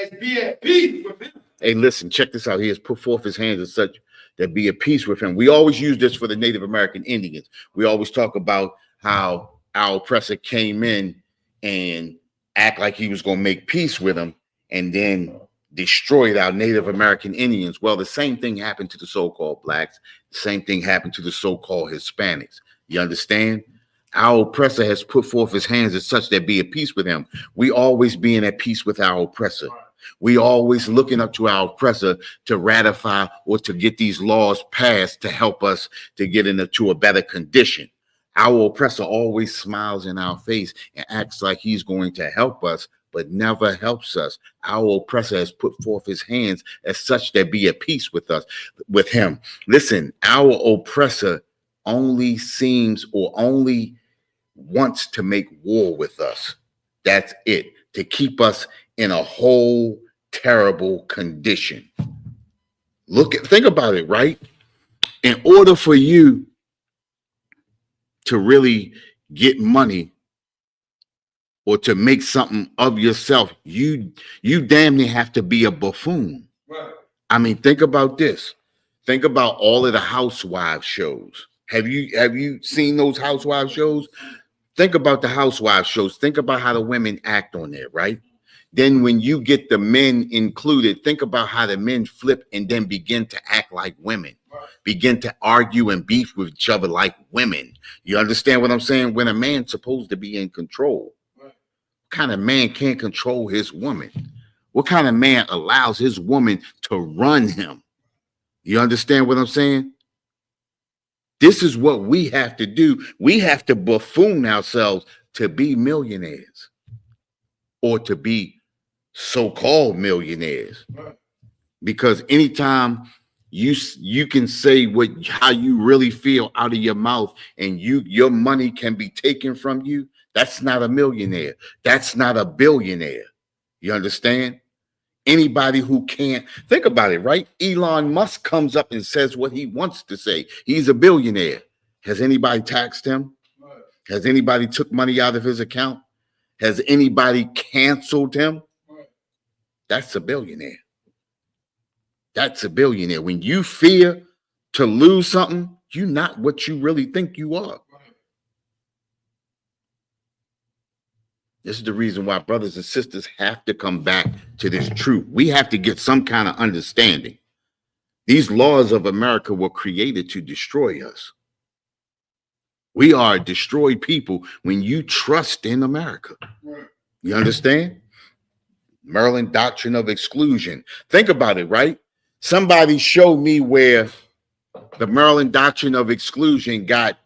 as be at peace with him. Hey, listen, check this out. He has put forth his hands as such that be at peace with him. We always use this for the Native American Indians. We always talk about how our oppressor came in and act like he was going to make peace with them and then destroyed our Native American Indians. Well, the same thing happened to the so-called blacks. The same thing happened to the so-called Hispanics. You understand? Our oppressor has put forth his hands as such that be at peace with him. We always being at peace with our oppressor. We always looking up to our oppressor to ratify or to get these laws passed to help us to get into a better condition. Our oppressor always smiles in our face and acts like he's going to help us, but never helps us. Our oppressor has put forth his hands as such that be at peace with us, with him. Listen, our oppressor only seems or only wants to make war with us. That's it, to keep us in a whole terrible condition. Think about it, right? In order for you to really get money or to make something of yourself, you damn near have to be a buffoon. Right. I mean, think about this. Think about all of the housewives shows. Have you seen those housewives shows? Think about the housewives shows. Think about how the women act on there, right? Then when you get the men included, think about how the men flip and then begin to act like women, begin to argue and beef with each other like women. You understand what I'm saying? When a man's supposed to be in control, what kind of man can't control his woman? What kind of man allows his woman to run him? You understand what I'm saying? This is what we have to do. We have to buffoon ourselves to be millionaires or to be so-called millionaires, because anytime you can say how you really feel out of your mouth and your money can be taken from you, that's not a millionaire. That's not a billionaire. You understand? Anybody who can't think about it, right? Elon Musk comes up and says what he wants to say. He's a billionaire. Has anybody taxed him? Has anybody took money out of his account? Has anybody canceled him? That's a billionaire. That's a billionaire. When you fear to lose something, you're not what you really think you are. This is the reason why brothers and sisters have to come back to this truth. We have to get some kind of understanding. These laws of America were created to destroy us. We are a destroyed people when you trust in America. You understand? Maryland doctrine of exclusion. Think about it, right? Somebody show me where the Maryland doctrine of exclusion got,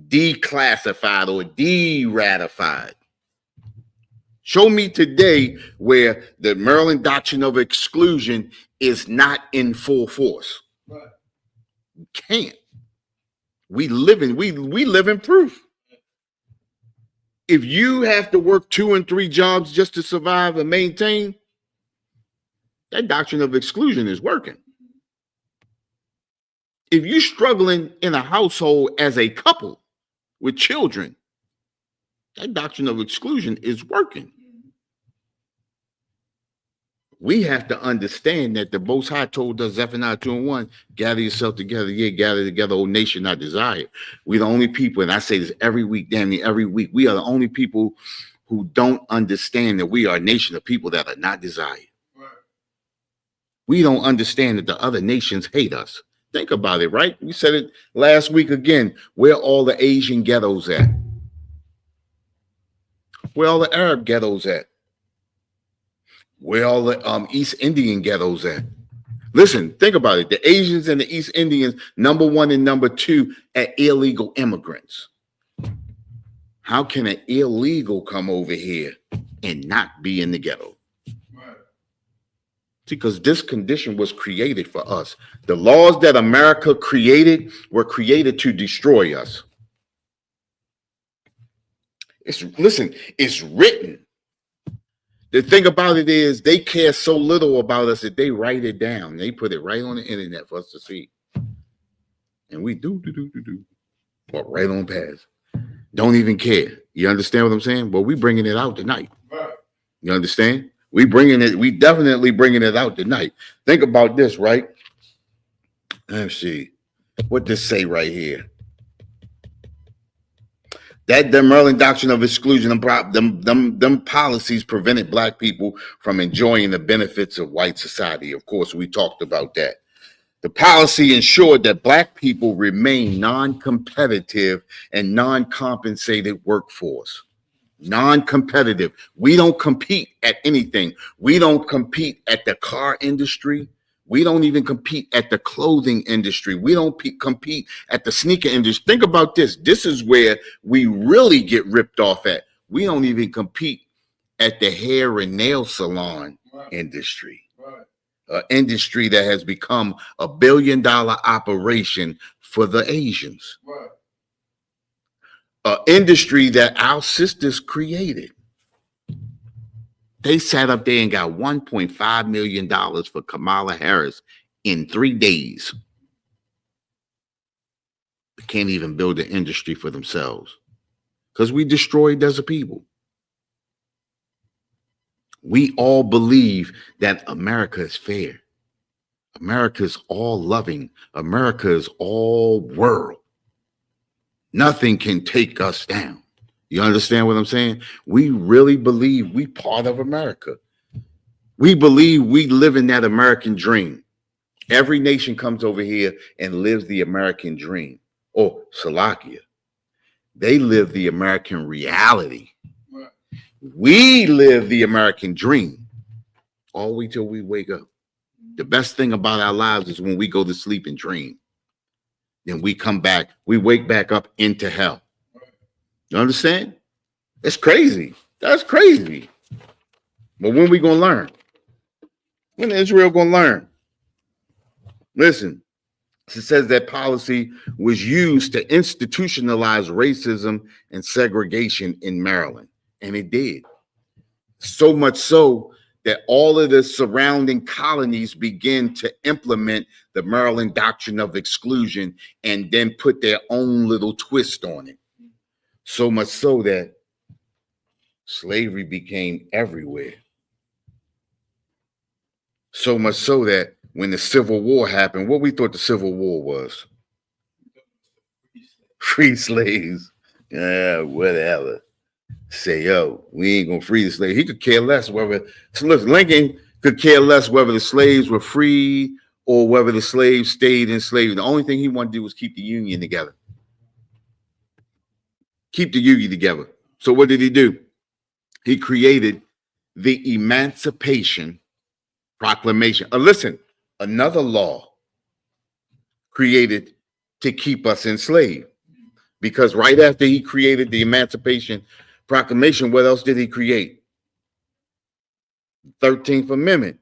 declassified or de-ratified. Show me today where the Maryland doctrine of exclusion is not in full force. Right. Can't. We live in proof. If you have to work 2 and 3 jobs just to survive and maintain, that doctrine of exclusion is working. If you're struggling in a household as a couple with children, that doctrine of exclusion is working. We have to understand that the Most High told us, Zephaniah 2:1, gather yourself together, gather together, O nation I desire. We're the only people, and I say this every week, damn near every week, we are the only people who don't understand that we are a nation of people that are not desired. Right. We don't understand that the other nations hate us. Think about it, right? We said it last week again. Where all the Asian ghettos at? Where all the Arab ghettos at? Where all the East Indian ghettos at? Listen, think about it. The Asians and the East Indians, number 1 and number 2 at illegal immigrants. How can an illegal come over here and not be in the ghetto? Right. See, because this condition was created for us. The laws that America created were created to destroy us. It's written. The thing about it is they care so little about us that they write it down. They put it right on the internet for us to see. And we do. Walk right on past. Don't even care. You understand what I'm saying? Well, we bringing it out tonight. Right. You understand? We definitely bringing it out tonight. Think about this, right? Let's see. What this say right here? That the Maryland doctrine of exclusion, them policies prevented black people from enjoying the benefits of white society. Of course, we talked about that. The policy ensured that black people remain non-competitive and non-compensated workforce. Non-competitive. We don't compete at anything. We don't compete at the car industry. We don't even compete at the clothing industry. We don't compete at the sneaker industry. Think about this. This is where we really get ripped off at. We don't even compete at the hair and nail salon industry. An industry that has become a $1 billion operation for the Asians. An industry that our sisters created. They sat up there and got $1.5 million for Kamala Harris in 3 days. They can't even build an industry for themselves because we destroyed as a people. We all believe that America is fair. America is all loving. America is all world. Nothing can take us down. You understand what I'm saying? We really believe we part of America. We believe we live in that American dream. Every nation comes over here and lives the American dream. Oh, Slovakia. They live the American reality. We live the American dream. All we till we wake up. The best thing about our lives is when we go to sleep and dream. Then we come back, we wake back up into hell. You understand? It's crazy. That's crazy. But when we gonna learn? When is Israel gonna learn? Listen, it says that policy was used to institutionalize racism and segregation in Maryland. And it did. So much so that all of the surrounding colonies began to implement the Maryland doctrine of exclusion and then put their own little twist on it. So much so that slavery became everywhere. So much so that when the Civil War happened, what we thought the Civil War was? Free slaves. Yeah, whatever. Say, yo, we ain't gonna free the slaves. He could care less whether, so look, Lincoln could care less whether the slaves were free or whether the slaves stayed enslaved. The only thing he wanted to do was keep the Union together. Keep the Union together. So what did he do? He created the Emancipation Proclamation. Listen, another law created to keep us enslaved. Because right after he created the Emancipation Proclamation, what else did he create? 13th Amendment.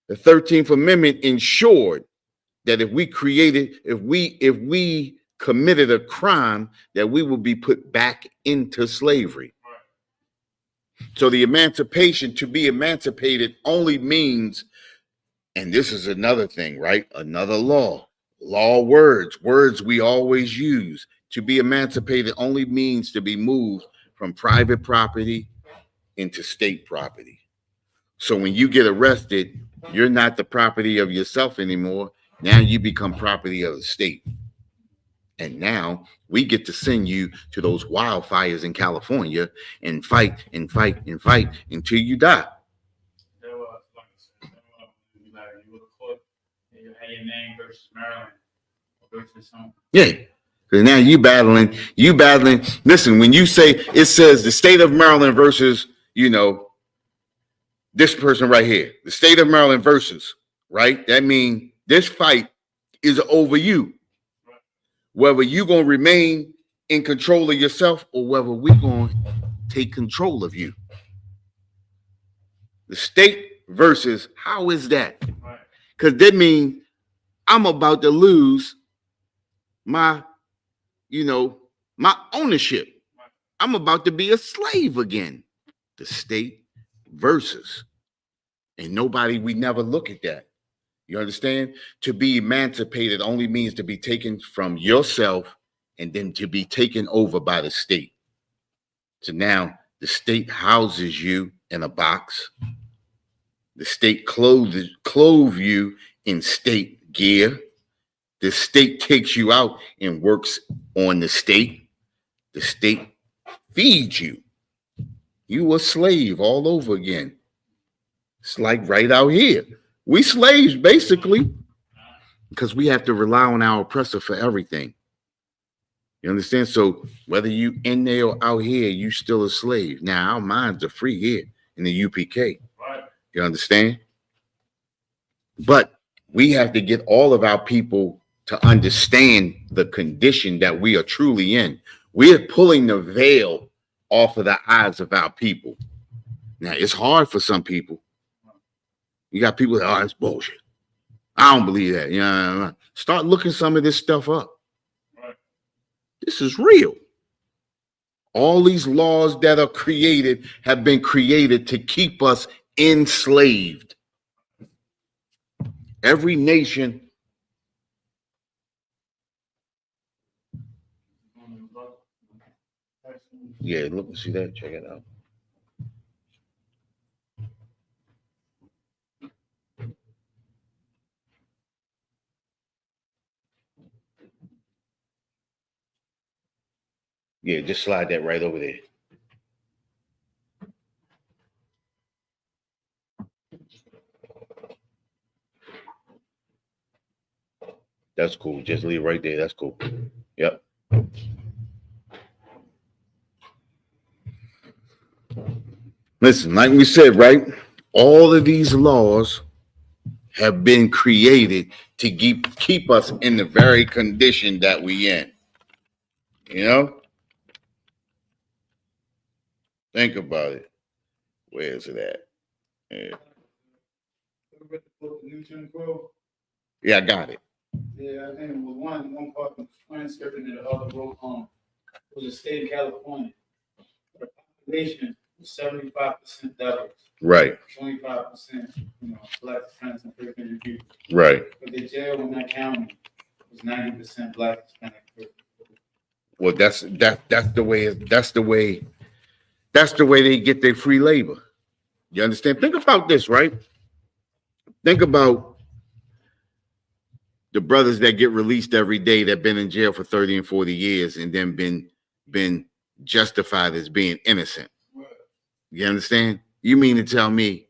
The 13th Amendment ensured that if we committed a crime, that we would be put back into slavery. So the emancipation, to be emancipated, only means, and this is another thing, right? Another law words we always use. To be emancipated only means to be moved from private property into state property. So when you get arrested, you're not the property of yourself anymore. Now you become property of the state. And now we get to send you to those wildfires in California and fight and fight and fight until you die. Your name versus Maryland versus something. Yeah. Because now you battling. Listen, when you say, it says the state of Maryland versus, this person right here, the state of Maryland versus, right? That means this fight is over you. Whether you're going to remain in control of yourself or whether we're going to take control of you. The state versus, how is that? Because that means I'm about to lose my ownership. I'm about to be a slave again. The state versus. And we never look at that. You understand? To be emancipated only means to be taken from yourself and then to be taken over by the state. So now the state houses you in a box. The state clothe you in state gear. The state takes you out and works on the state. The state feeds you. You a slave all over again. It's like right out here. We slaves, basically, because we have to rely on our oppressor for everything. You understand? So whether you in there or out here, you still a slave. Now, our minds are free here in the UPK. Right. You understand? But we have to get all of our people to understand the condition that we are truly in. We are pulling the veil off of the eyes of our people. Now, it's hard for some people. You got people that, oh, it's bullshit. I don't believe that. Start looking some of this stuff up. Right. This is real. All these laws that are created have been created to keep us enslaved. Every nation. Yeah, look and see that. Check it out. Yeah, just slide that right over there. That's cool. Just leave it right there. That's cool. Yep. Listen, like we said, right? All of these laws have been created to keep us in the very condition that we in. You know? Think about it. Where is it at? Yeah, I got it. Yeah, I think it was one part of transcripting and the other wrote was the state of California. The population was 75% devils. Right. 25%, black Hispanics and African people. Right. But the jail in that county was 90% black Hispanic people. Well, that's the way they get their free labor. You understand? Think about this, right? Think about the brothers that get released every day that been in jail for 30 and 40 years and then been justified as being innocent. You understand? You mean to tell me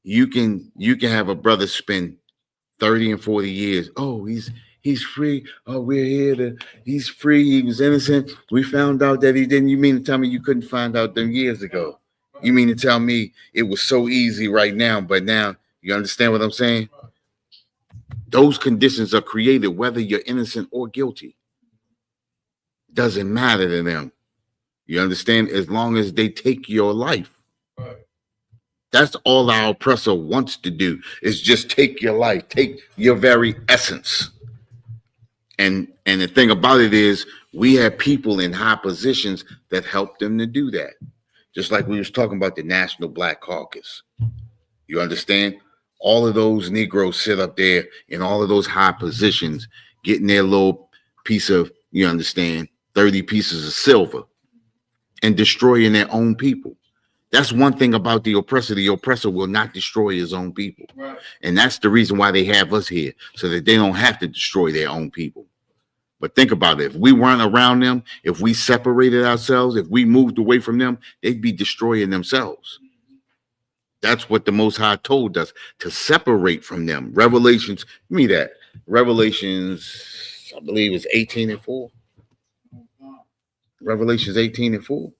you can have a brother spend 30 and 40 years? Oh, he's free. Oh, we're here he's free. He was innocent. We found out that he didn't. You mean to tell me you couldn't find out them years ago? You mean to tell me it was so easy right now, but now you understand what I'm saying? Those conditions are created whether you're innocent or guilty. Doesn't matter to them. You understand? As long as they take your life. That's all our oppressor wants to do, is just take your life, take your very essence. And the thing about it is we have people in high positions that help them to do that. Just like we was talking about the National Black Caucus. You understand? All of those Negroes sit up there in all of those high positions, getting their little piece of, 30 pieces of silver and destroying their own people. That's one thing about the oppressor. The oppressor will not destroy his own people. Right. And that's the reason why they have us here, so that they don't have to destroy their own people. But think about it. If we weren't around them, if we separated ourselves, if we moved away from them, they'd be destroying themselves. That's what the Most High told us, to separate from them. Revelations, give me that. Revelations, I believe it's 18:4. Revelations 18:4.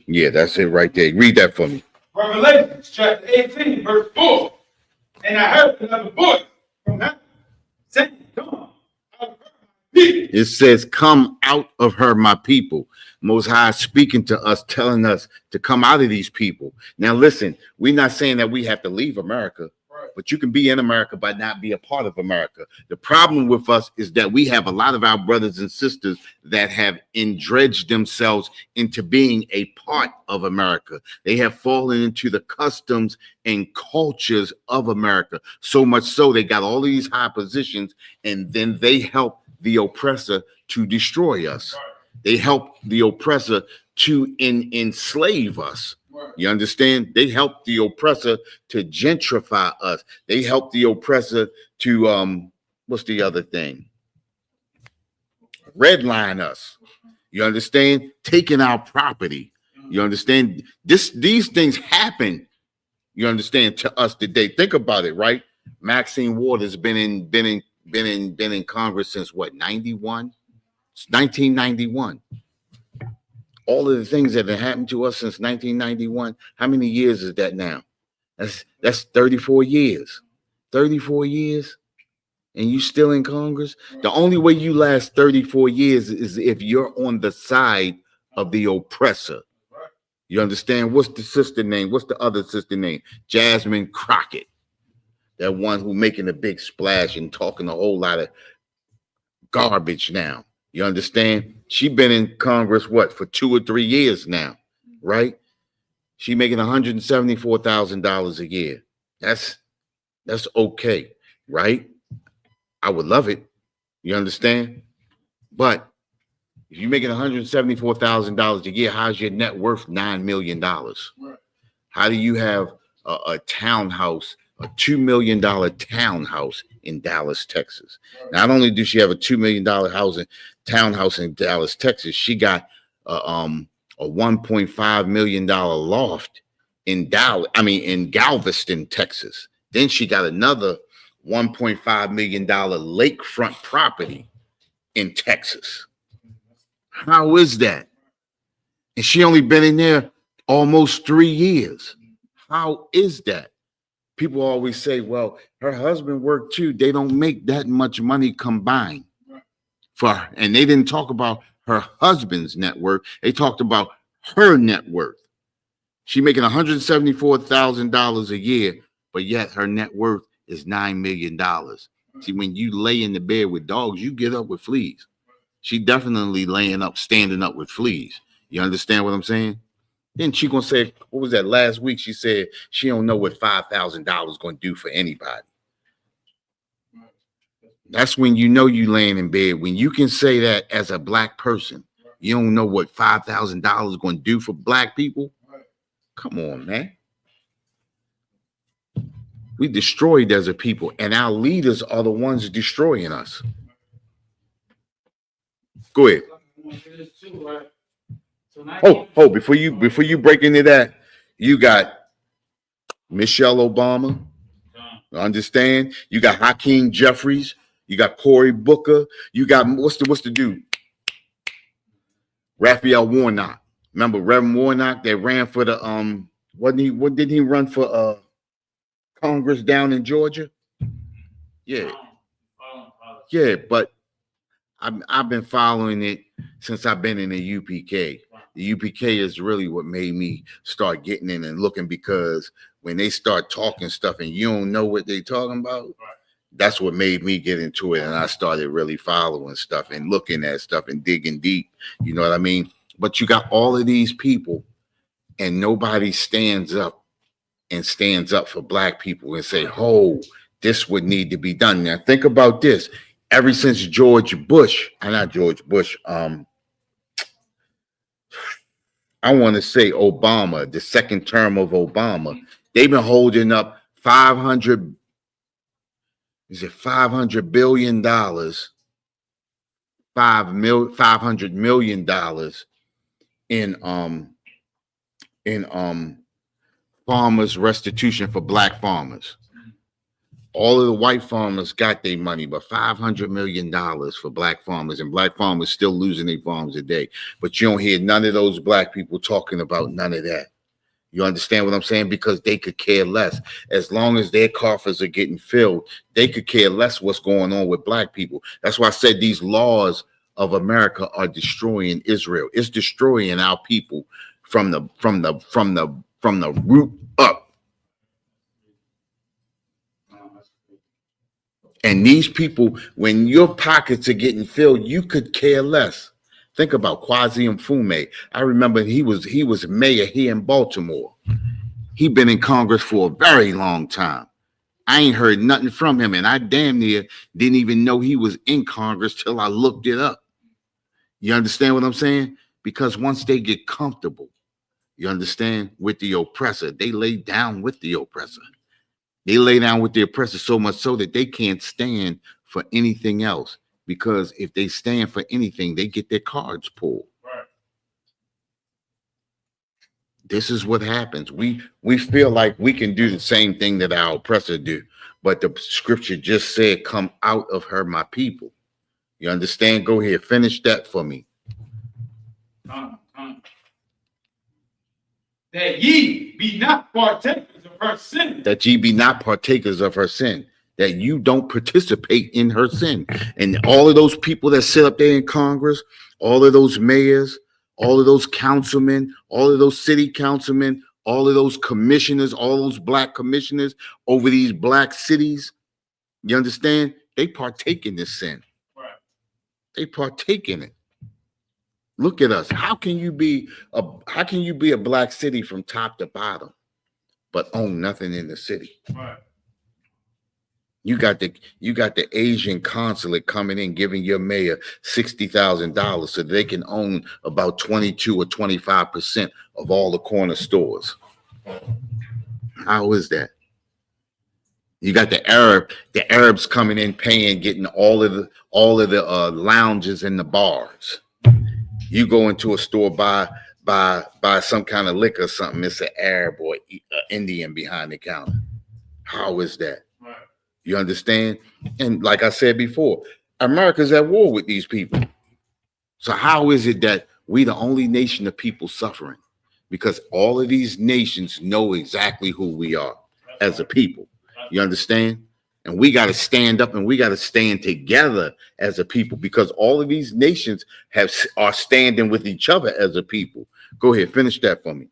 Yeah, that's it right there. Read that for me. Revelation chapter 18, verse 4. And I heard another voice from heaven saying, "Come out of her, my people." It says, "Come out of her, my people." Most High speaking to us, telling us to come out of these people. Now, listen, we're not saying that we have to leave America. But you can be in America but not be a part of America. The problem with us is that we have a lot of our brothers and sisters that have dredged themselves into being a part of America. They have fallen into the customs and cultures of America. So much so they got all these high positions, and then they help the oppressor to destroy us. They help the oppressor to enslave us. You understand? They help the oppressor to gentrify us. They help the oppressor to what's the other thing? Redline us. You understand? Taking our property. You understand? These things happen. You understand, to us today. Think about it, right? Maxine Waters been in Congress since what? 91? It's 1991. All of the things that have happened to us since 1991, how many years is that now? That's 34 years. 34 years, and you still in Congress? The only way you last 34 years is if you're on the side of the oppressor. You understand? What's the sister name? What's the other sister name? Jasmine Crockett. That one who making a big splash and talking a whole lot of garbage now. You understand? She been in Congress, for 2 or 3 years now, right? She making $174,000 a year. That's okay, right? I would love it. You understand? But if you're making $174,000 a year, how's your net worth $9 million? Right. How do you have a townhouse, a $2 million townhouse in Dallas, Texas. Not only does she have a $2 million townhouse in Dallas, Texas, she got a $1.5 million loft in Galveston, Texas. Then she got another $1.5 million lakefront property in Texas. How is that? And she only been in there almost 3 years. How is that? People always say, well, her husband worked too. They don't make that much money combined for her. And they didn't talk about her husband's net worth. They talked about her net worth. She making $174,000 a year, but yet her net worth is $9 million. See, when you lay in the bed with dogs, you get up with fleas. She definitely standing up with fleas. You understand what I'm saying? Then she gonna say, what was that last week? She said she don't know what $5,000 gonna do for anybody. That's when you know you laying in bed. When you can say that as a black person, you don't know what $5,000 gonna do for black people. Come on, man. We destroyed as a people, and our leaders are the ones destroying us. Go ahead. Oh, before you break into that, you got Michelle Obama. Understand? You got Hakeem Jeffries. You got Cory Booker. You got what's the dude? Raphael Warnock. Remember Reverend Warnock that ran for the didn't he run for Congress down in Georgia? Yeah. Yeah, but I've been following it since I've been in the UPK. The UPK is really what made me start getting in and looking, because when they start talking stuff and you don't know what they're talking about, that's what made me get into it. And I started really following stuff and looking at stuff and digging deep. You know what I mean? But you got all of these people and nobody stands up for black people and say, oh, this would need to be done. Now think about this. Ever since I want to say Obama, the second term of Obama, they've been holding up $500 billion, $500 million in farmers restitution for black farmers. All of the white farmers got their money, but $500 million for black farmers, and black farmers still losing their farms today. But you don't hear none of those black people talking about none of that. You understand what I'm saying? Because they could care less. As long as their coffers are getting filled, they could care less what's going on with black people. That's why I said these laws of America are destroying Israel. It's destroying our people from the root up. And these people, when your pockets are getting filled, you could care less. Think about Kwasi Mfume. I remember he was mayor here in Baltimore. He been in Congress for a very long time. I ain't heard nothing from him, and I damn near didn't even know he was in Congress till I looked it up. You understand what I'm saying? Because once they get comfortable, you understand, with the oppressor, they lay down with the oppressor. They lay down with the oppressor so much so that they can't stand for anything else. Because if they stand for anything, they get their cards pulled. Right. This is what happens. We feel like we can do the same thing that our oppressor do. But the scripture just said, come out of her, my people. You understand? Go ahead. Finish that for me. That ye be not partakers of her sin. That ye be not partakers of her sin. That you don't participate in her sin. And all of those people that sit up there in Congress, all of those mayors, all of those councilmen, all of those city councilmen, all of those commissioners, all those black commissioners over these black cities, you understand? They partake in this sin. Right. They partake in it. Look at us. How can you be a black city from top to bottom, but own nothing in the city? Right. You got the Asian consulate coming in, giving your mayor $60,000 so they can own about 22 or 25% of all the corner stores. How is that? You got the Arabs coming in, paying, getting all of the lounges and the bars. You go into a store, buy some kind of liquor or something. It's an Arab or Indian behind the counter. How is that? Right. You understand? And like I said before, America's at war with these people. So how is it that we the only nation of people suffering? Because all of these nations know exactly who we are as a people. You understand? And we got to stand up and we got to stand together as a people, because all of these nations are standing with each other as a people. Go ahead, finish that for me.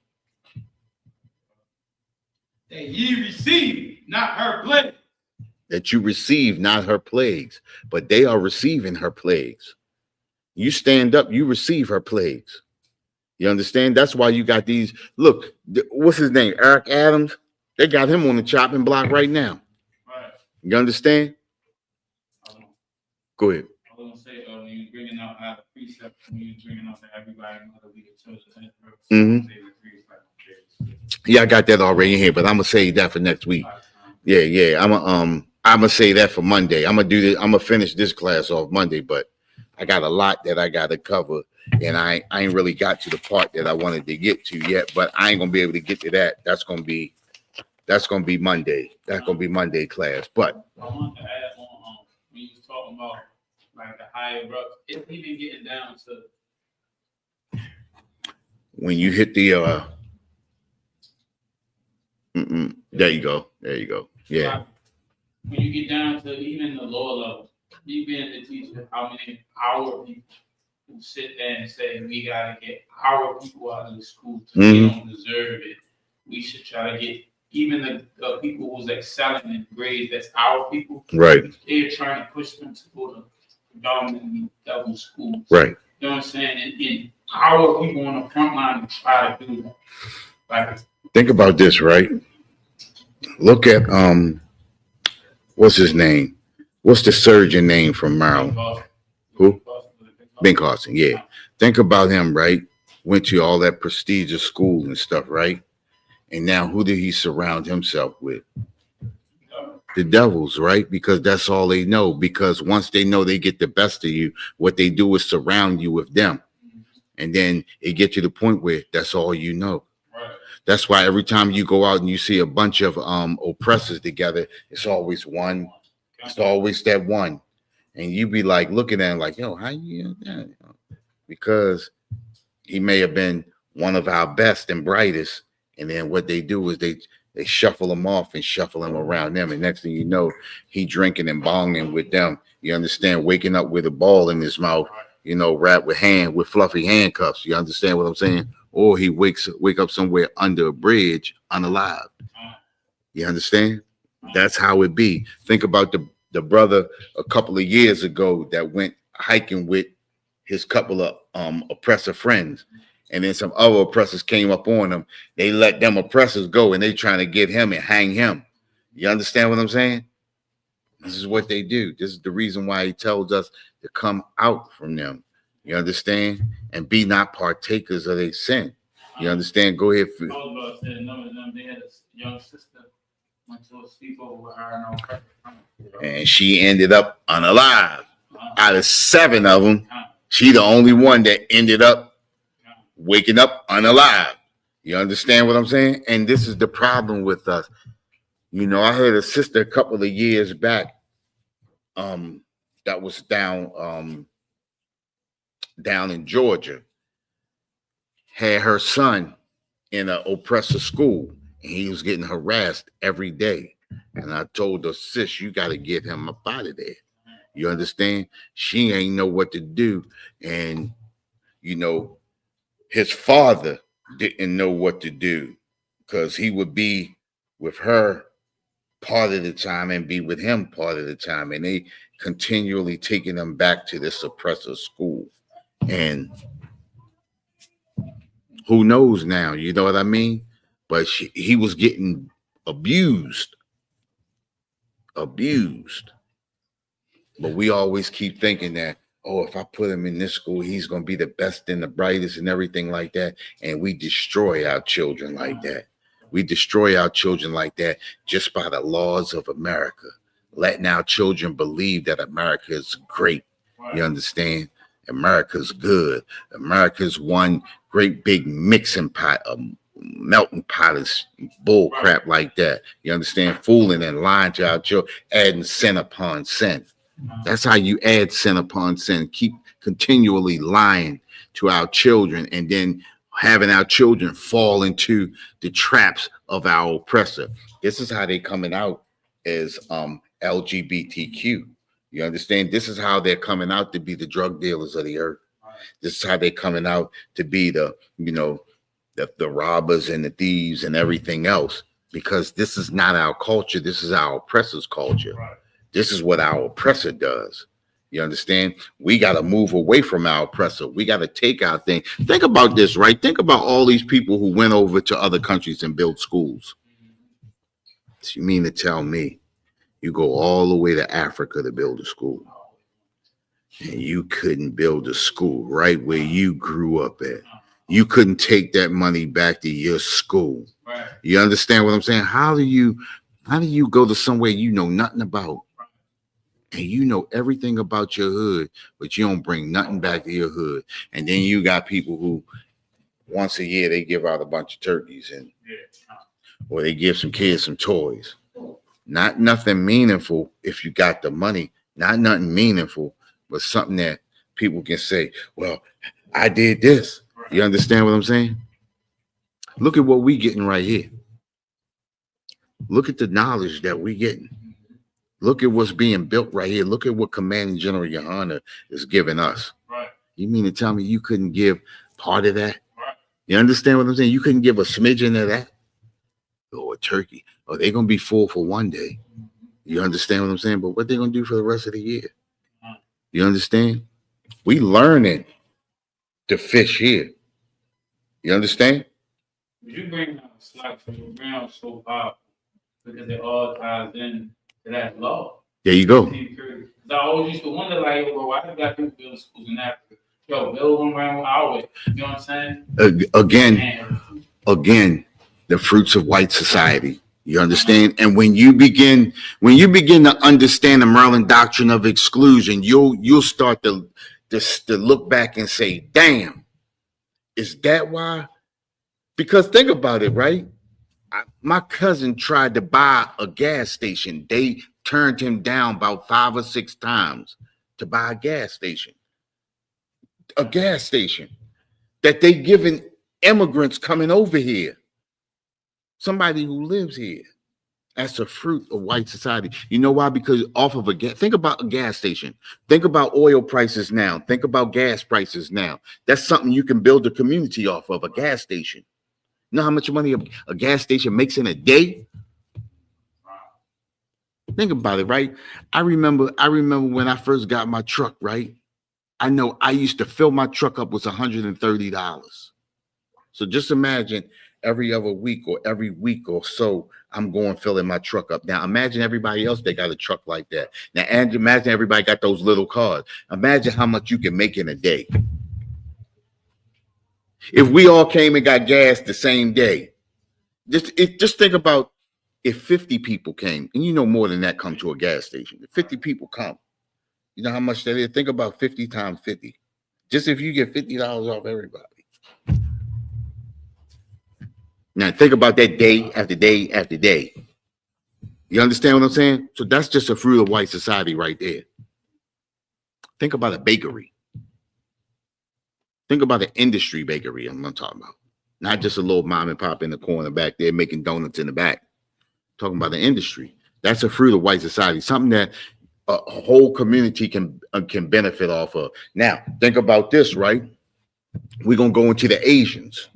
That ye receive not her plagues. That you receive not her plagues, but they are receiving her plagues. You stand up, you receive her plagues. You understand? That's why you got these. Look, what's his name? Eric Adams. They got him on the chopping block right now. Right. You understand? Go ahead. I was gonna say when you bringing out the precept, when you bringing out that everybody mother we get children. Yeah, I got that already in here, but I'm gonna say that for next week. Yeah. I'm gonna say that for Monday. I'm gonna do this. I'm gonna finish this class off Monday, but I got a lot that I gotta cover, and I ain't really got to the part that I wanted to get to yet. But I ain't gonna be able to get to that. That's gonna be Monday. That's gonna be Monday class. But I want to add on when you was talking about like the higher ups, it's even getting down to when you hit the there you go. Yeah. When you get down to even the lower level, you being the teacher, how many our people who sit there and say we gotta get our people out of the school because they don't deserve it. We should try to get even the people who's excelling in grades, that's our people. Right. They're trying to push them to go to predominantly double schools. Right. You know what I'm saying? And our people on the front line to try to do that. Like, think about this, right? Look at what's his name? What's the surgeon name from Maryland? Who? Ben Carson. Yeah. Think about him, right? Went to all that prestigious school and stuff, right? And now who did he surround himself with? The devils, right? Because that's all they know. Because once they know they get the best of you, what they do is surround you with them. And then it gets to the point where that's all you know. That's why every time you go out and you see a bunch of oppressors together, it's always one. It's always that one. And you be like looking at him like, yo, how you that? Because he may have been one of our best and brightest. And then what they do is they shuffle him off and shuffle him around them. And next thing you know, he drinking and bonging with them. You understand? Waking up with a ball in his mouth, wrapped with fluffy handcuffs. You understand what I'm saying? Or he wake up somewhere under a bridge unalived. You understand? That's how it be. Think about the brother a couple of years ago that went hiking with his couple of oppressor friends. And then some other oppressors came up on him. They let them oppressors go and they trying to get him and hang him. You understand what I'm saying? This is what they do. This is the reason why he tells us to come out from them. You understand? And be not partakers of their sin. You understand? Go ahead. I was about to say, none of them, they had a young sister went to a sleepover with her and she ended up unalive. Out of 7 of them, she the only one that ended up waking up unalive. You understand what I'm saying? And this is the problem with us. I had a sister a couple of years back that was down in Georgia, had her son in an oppressor school, and he was getting harassed every day. And I told her, sis, you got to get him up out of there. You understand? She ain't know what to do. And, his father didn't know what to do because he would be with her part of the time and be with him part of the time. And they continually taking him back to this oppressor school. And who knows now, you know what I mean? But he was getting abused. But we always keep thinking that, if I put him in this school, he's going to be the best and the brightest and everything like that. And we destroy our children like that. We destroy our children like that just by the laws of America, letting our children believe that America is great. You understand? America's good. America's one great big mixing pot, a melting pot of bull crap like that. You understand? Fooling and lying to our children, adding sin upon sin. That's how you add sin upon sin. Keep continually lying to our children and then having our children fall into the traps of our oppressor. This is how they coming out as LGBTQ. You understand? This is how they're coming out to be the drug dealers of the earth. This is how they're coming out to be the robbers and the thieves and everything else, because this is not our culture. This is our oppressor's culture. This is what our oppressor does. You understand? We got to move away from our oppressor. We got to take our thing. Think about this, right? Think about all these people who went over to other countries and built schools. So you mean to tell me you go all the way to Africa to build a school, and you couldn't build a school right where you grew up at? You couldn't take that money back to your school. Right. You understand what I'm saying? How do you go to somewhere you know nothing about, and you know everything about your hood, but you don't bring nothing back to your hood? And then you got people who once a year they give out a bunch of turkeys or they give some kids some toys. Not nothing meaningful if you got the money. Not nothing meaningful, but something that people can say, well, I did this. You understand what I'm saying? Look at what we getting right here. Look at the knowledge that we getting. Look at what's being built right here. Look at what Commanding General Yohana is giving us. Right. You mean to tell me you couldn't give part of that? Right. You understand what I'm saying? You couldn't give a smidgen of that? Or a turkey. Or they're going to be full for one day. You understand what I'm saying? But what they going to do for the rest of the year? You understand? We learning to fish here. You understand? You bring out slack from the ground so powerful because it all ties in to that law. There you go. I always used to wonder, like, well, why do got people building schools in Africa? Yo, build one around our way. You know what I'm saying? Again, the fruits of white society. You understand? And when you begin to understand the Maryland doctrine of exclusion, you'll start to look back and say, damn, is that why? Because think about it, right? My cousin tried to buy a gas station. They turned him down about 5 or 6 times to buy a gas station. A gas station that they giving immigrants coming over here. Somebody who lives here. That's a fruit of white society. You know why? Because off of think about a gas station. Think about oil prices now. Think about gas prices now. That's something you can build a community off of, a gas station. You know how much money a gas station makes in a day? Think about it, right? I remember when I first got my truck, right? I know I used to fill my truck up with $130. So just imagine every other week or every week or so, I'm going filling my truck up. Now imagine everybody else that got a truck like that. Now and imagine everybody got those little cars. Imagine how much you can make in a day. If we all came and got gas the same day, just think about if 50 people came, and you know more than that come to a gas station. If 50 people come, you know how much that is? Think about 50 times 50. Just if you get $50 off everybody. Now think about that day after day after day. You understand what I'm saying? So that's just a fruit of white society right there. Think about a bakery. Think about an industry bakery I'm talking about. Not just a little mom and pop in the corner back there making donuts in the back. Talking about the industry. That's a fruit of white society. Something that a whole community can benefit off of. Now, think about this, right? We're going to go into the Asians.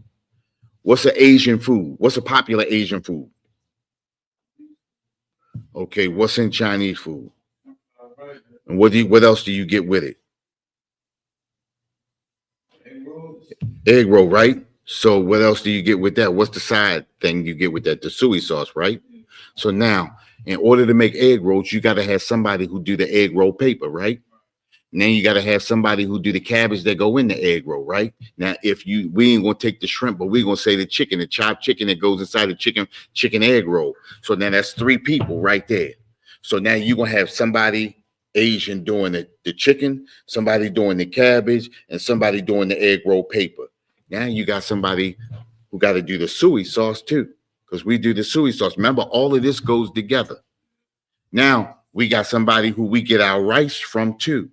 What's an Asian food? What's a popular Asian food? Okay, what's in Chinese food? And what else do you get with it? Egg roll, right? So what else do you get with that? What's the side thing you get with that? The soy sauce, right? So now, in order to make egg rolls, you got to have somebody who do the egg roll paper, right? And then you got to have somebody who do the cabbage that go in the egg roll, right? Now, we ain't gonna take the shrimp, but we're gonna say the chicken, the chopped chicken that goes inside the chicken egg roll. So now that's 3 people right there. So now you're gonna have somebody Asian doing the chicken, somebody doing the cabbage, and somebody doing the egg roll paper. Now you got somebody who got to do the soy sauce too, because we do the soy sauce. Remember, all of this goes together. Now we got somebody who we get our rice from too.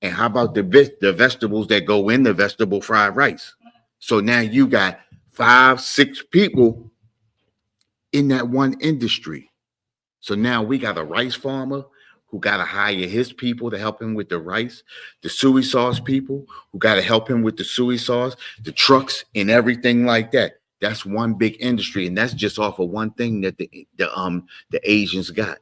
And how about the vegetables that go in the vegetable fried rice? So now you got 5, 6 people in that one industry. So now we got a rice farmer who got to hire his people to help him with the rice, the soy sauce people who got to help him with the soy sauce, the trucks and everything like that. That's one big industry, and that's just off of one thing that the Asians got.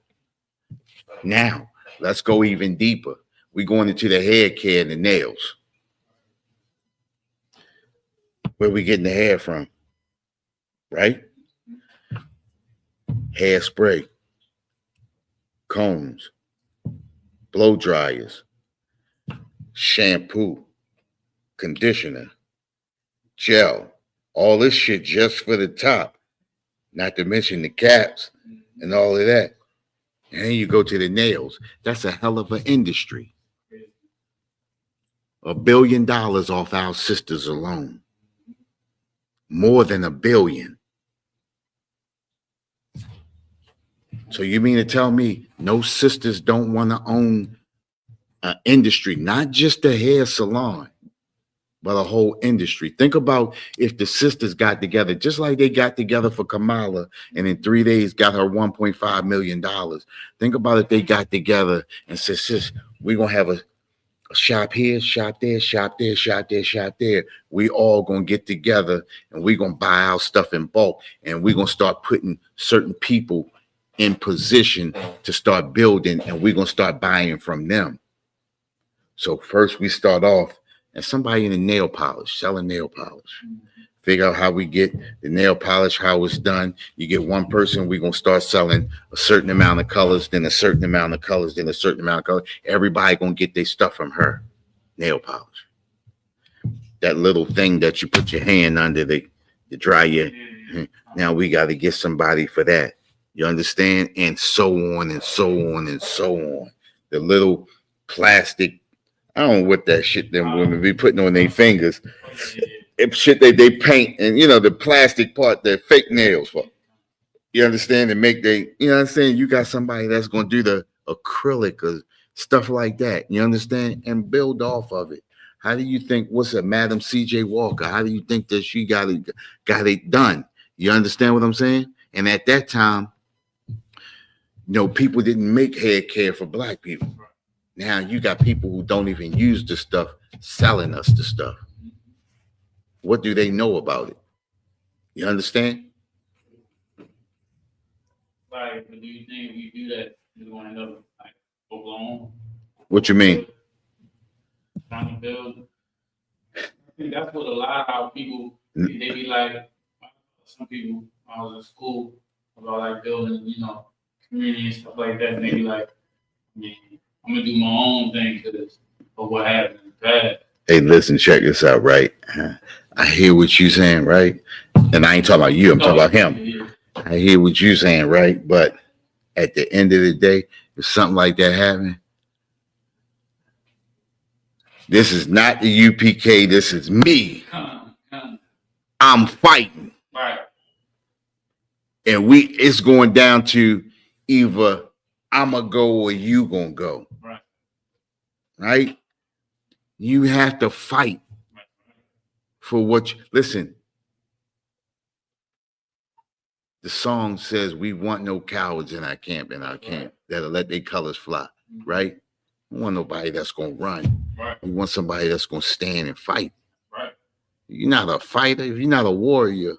Now let's go even deeper. We're going into the hair care and the nails. Where we getting the hair from? Right? Hairspray, combs, blow dryers, shampoo, conditioner, gel, all this shit just for the top, not to mention the caps and all of that. And then you go to the nails. That's a hell of an industry. $1 billion off our sisters alone. More than $1 billion. So you mean to tell me no sisters don't want to own an industry, not just a hair salon, but a whole industry? Think about if the sisters got together, just like they got together for Kamala and in 3 days got her $1.5 million. Think about if they got together and said, sis, we're going to have a shop here, shop there, shop there, shop there, shop there. We all gonna get together and we're gonna buy our stuff in bulk, and we're gonna start putting certain people in position to start building, and we're gonna start buying from them. So first we start off and somebody in the nail polish, selling nail polish. Figure out how we get the nail polish, how it's done. You get one person, we're going to start selling a certain amount of colors, then a certain amount of colors, then a certain amount of colors. Everybody going to get their stuff from her. Nail polish. That little thing that you put your hand under to dry your. Now we got to get somebody for that. You understand? And so on and so on and so on. The little plastic, I don't know what that shit them women be putting on their fingers. If shit they paint, and the plastic part, the fake nails for. You understand? And make what I'm saying? You got somebody that's gonna do the acrylic or stuff like that. You understand? And build off of it. How do you think, what's it, Madam C.J. Walker? How do you think that she got it done? You understand what I'm saying? And at that time, people didn't make hair care for black people. Now you got people who don't even use the stuff selling us the stuff. What do they know about it? You understand? Like, do you think if you do that, you're going to end up like overblown? What you mean? Trying to build. I think that's what a lot of our people, they be like, some people, when I was in school, about like building, community and stuff like that. And they be like, I'm going to do my own thing because of what happened in the past. Hey, listen, check this out, right? I hear what you saying, right? And I ain't talking about you, I'm talking about him. Yeah. I hear what you saying, right? But at the end of the day, if something like that happen, this is not the UPK, this is me. I'm fighting. Right. And it's going down to either I'ma go or you gonna go. Right. Right? You have to fight for what listen. The song says we want no cowards in our camp, that'll let their colors fly, right? We want nobody that's gonna run. Right. We want somebody that's gonna stand and fight. Right. You're not a fighter, if you're not a warrior,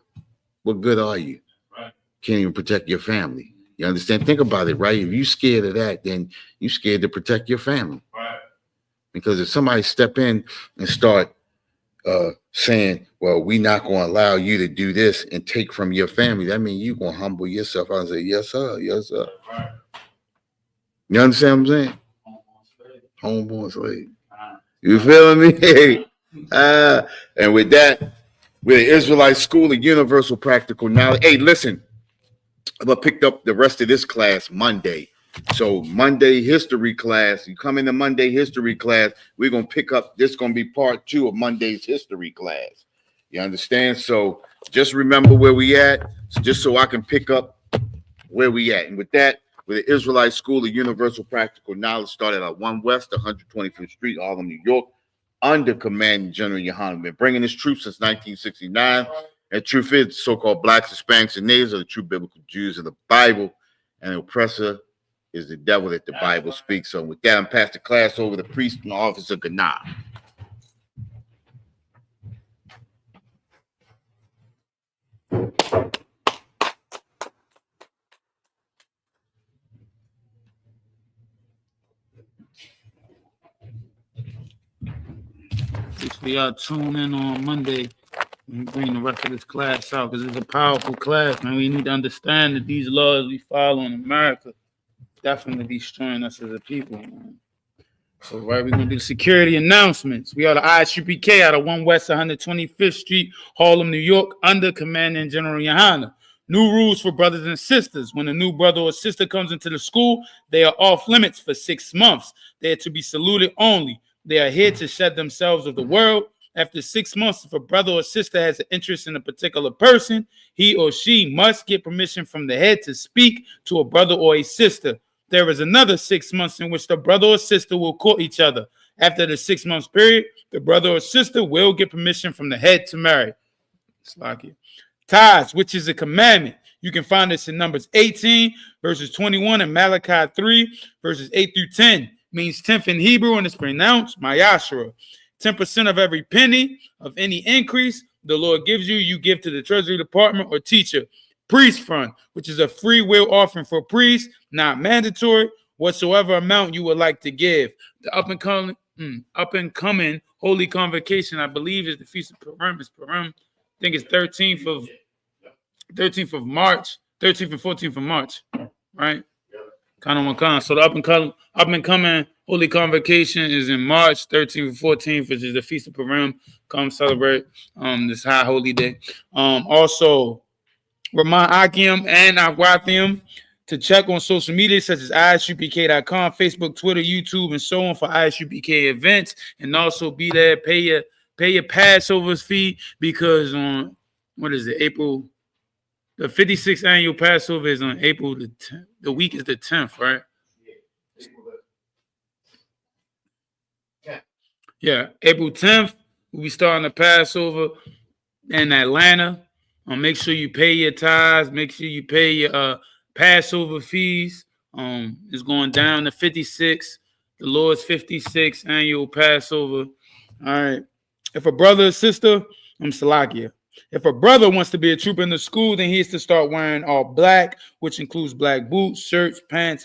what good are you? Right. Can't even protect your family. You understand? Think about it, right? If you're scared of that, then you're scared to protect your family. Right. Because if somebody step in and start saying, well, we're not going to allow you to do this and take from your family, that means you're going to humble yourself out and say, yes, sir, yes, sir. Right. You understand what I'm saying? Homeborn slave. You feeling me? And with that, we're the Israelite School of Universal Practical Knowledge. Hey, listen, I'm gonna pick up the rest of this class Monday. So Monday history class, you come into Monday history class, we're gonna pick up. This is gonna be part 2 of Monday's history class. You understand? So just remember where we at, just so I can pick up where we at. And with that, with the Israelite School of Universal Practical Knowledge, started at 1 West, 125th Street, Harlem, New York, under Command General Yohanan. Been bringing this truth since 1969. And truth is, the so-called blacks, Hispanics, and natives are the true biblical Jews of the Bible, and the oppressor is the devil that the Bible speaks. So with that, I'm passing the class over to the priest and officer Ganah. We are tune in on Monday and bring the rest of this class out because it's a powerful class, man. We need to understand that these laws we follow in America definitely destroying us as a people, man. So, right, we're going to do the security announcements. We are the ISUPK out of 1 West 125th Street, Harlem, New York, under Commanding General Yohanan. New rules for brothers and sisters. When a new brother or sister comes into the school, they are off limits for 6 months. They are to be saluted only. They are here to shed themselves of the world. After 6 months, if a brother or sister has an interest in a particular person, he or she must get permission from the head to speak to a brother or a sister. There is another 6 months in which the brother or sister will court each other. After the 6 months period, the brother or sister will get permission from the head to marry. It's like it. Tithes, which is a commandment. You can find this in Numbers 18, verses 21, and Malachi 3, verses 8 through 10. Means 10th in Hebrew, and it's pronounced Mayashra. 10% of every penny of any increase the Lord gives you, you give to the Treasury Department or teacher. Priest fund, which is a free will offering for priests, not mandatory, whatsoever amount you would like to give. The up and coming Holy Convocation, I believe, is the Feast of Purim. It's Purim. I think it's 13th of March, 13th and 14th of March, right? So the up and coming Holy Convocation is in March 13th and 14th, which is the Feast of Purim. Come celebrate this high holy day. Also, remind Akim and Agwathium to check on social media such as ISUPK.com, Facebook, Twitter, YouTube, and so on for ISUPK events. And also be there, pay your Passover fee because on April. The 56th annual Passover is on April the 10th. The week is the 10th, right? Yeah, April 10th, we'll be starting the Passover in Atlanta. Make sure you pay your tithes. Make sure you pay your Passover fees. It's going down to 56. The Lord's 56th annual Passover. All right. If a brother or sister, I'm Salakia. If a brother wants to be a trooper in the school, then he has to start wearing all black, which includes black boots, shirts, pants,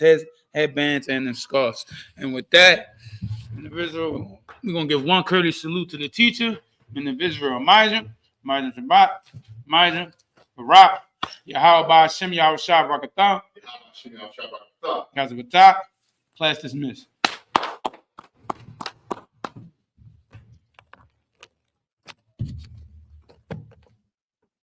headbands, and then scarves. And with that, individual, we're going to give one courteous salute to the teacher, individual Majin, Majin Shabbat, Majin, Barak, Yahweh Hashem, Yahweh Shah, Rakatah, Gazabatah, class dismissed.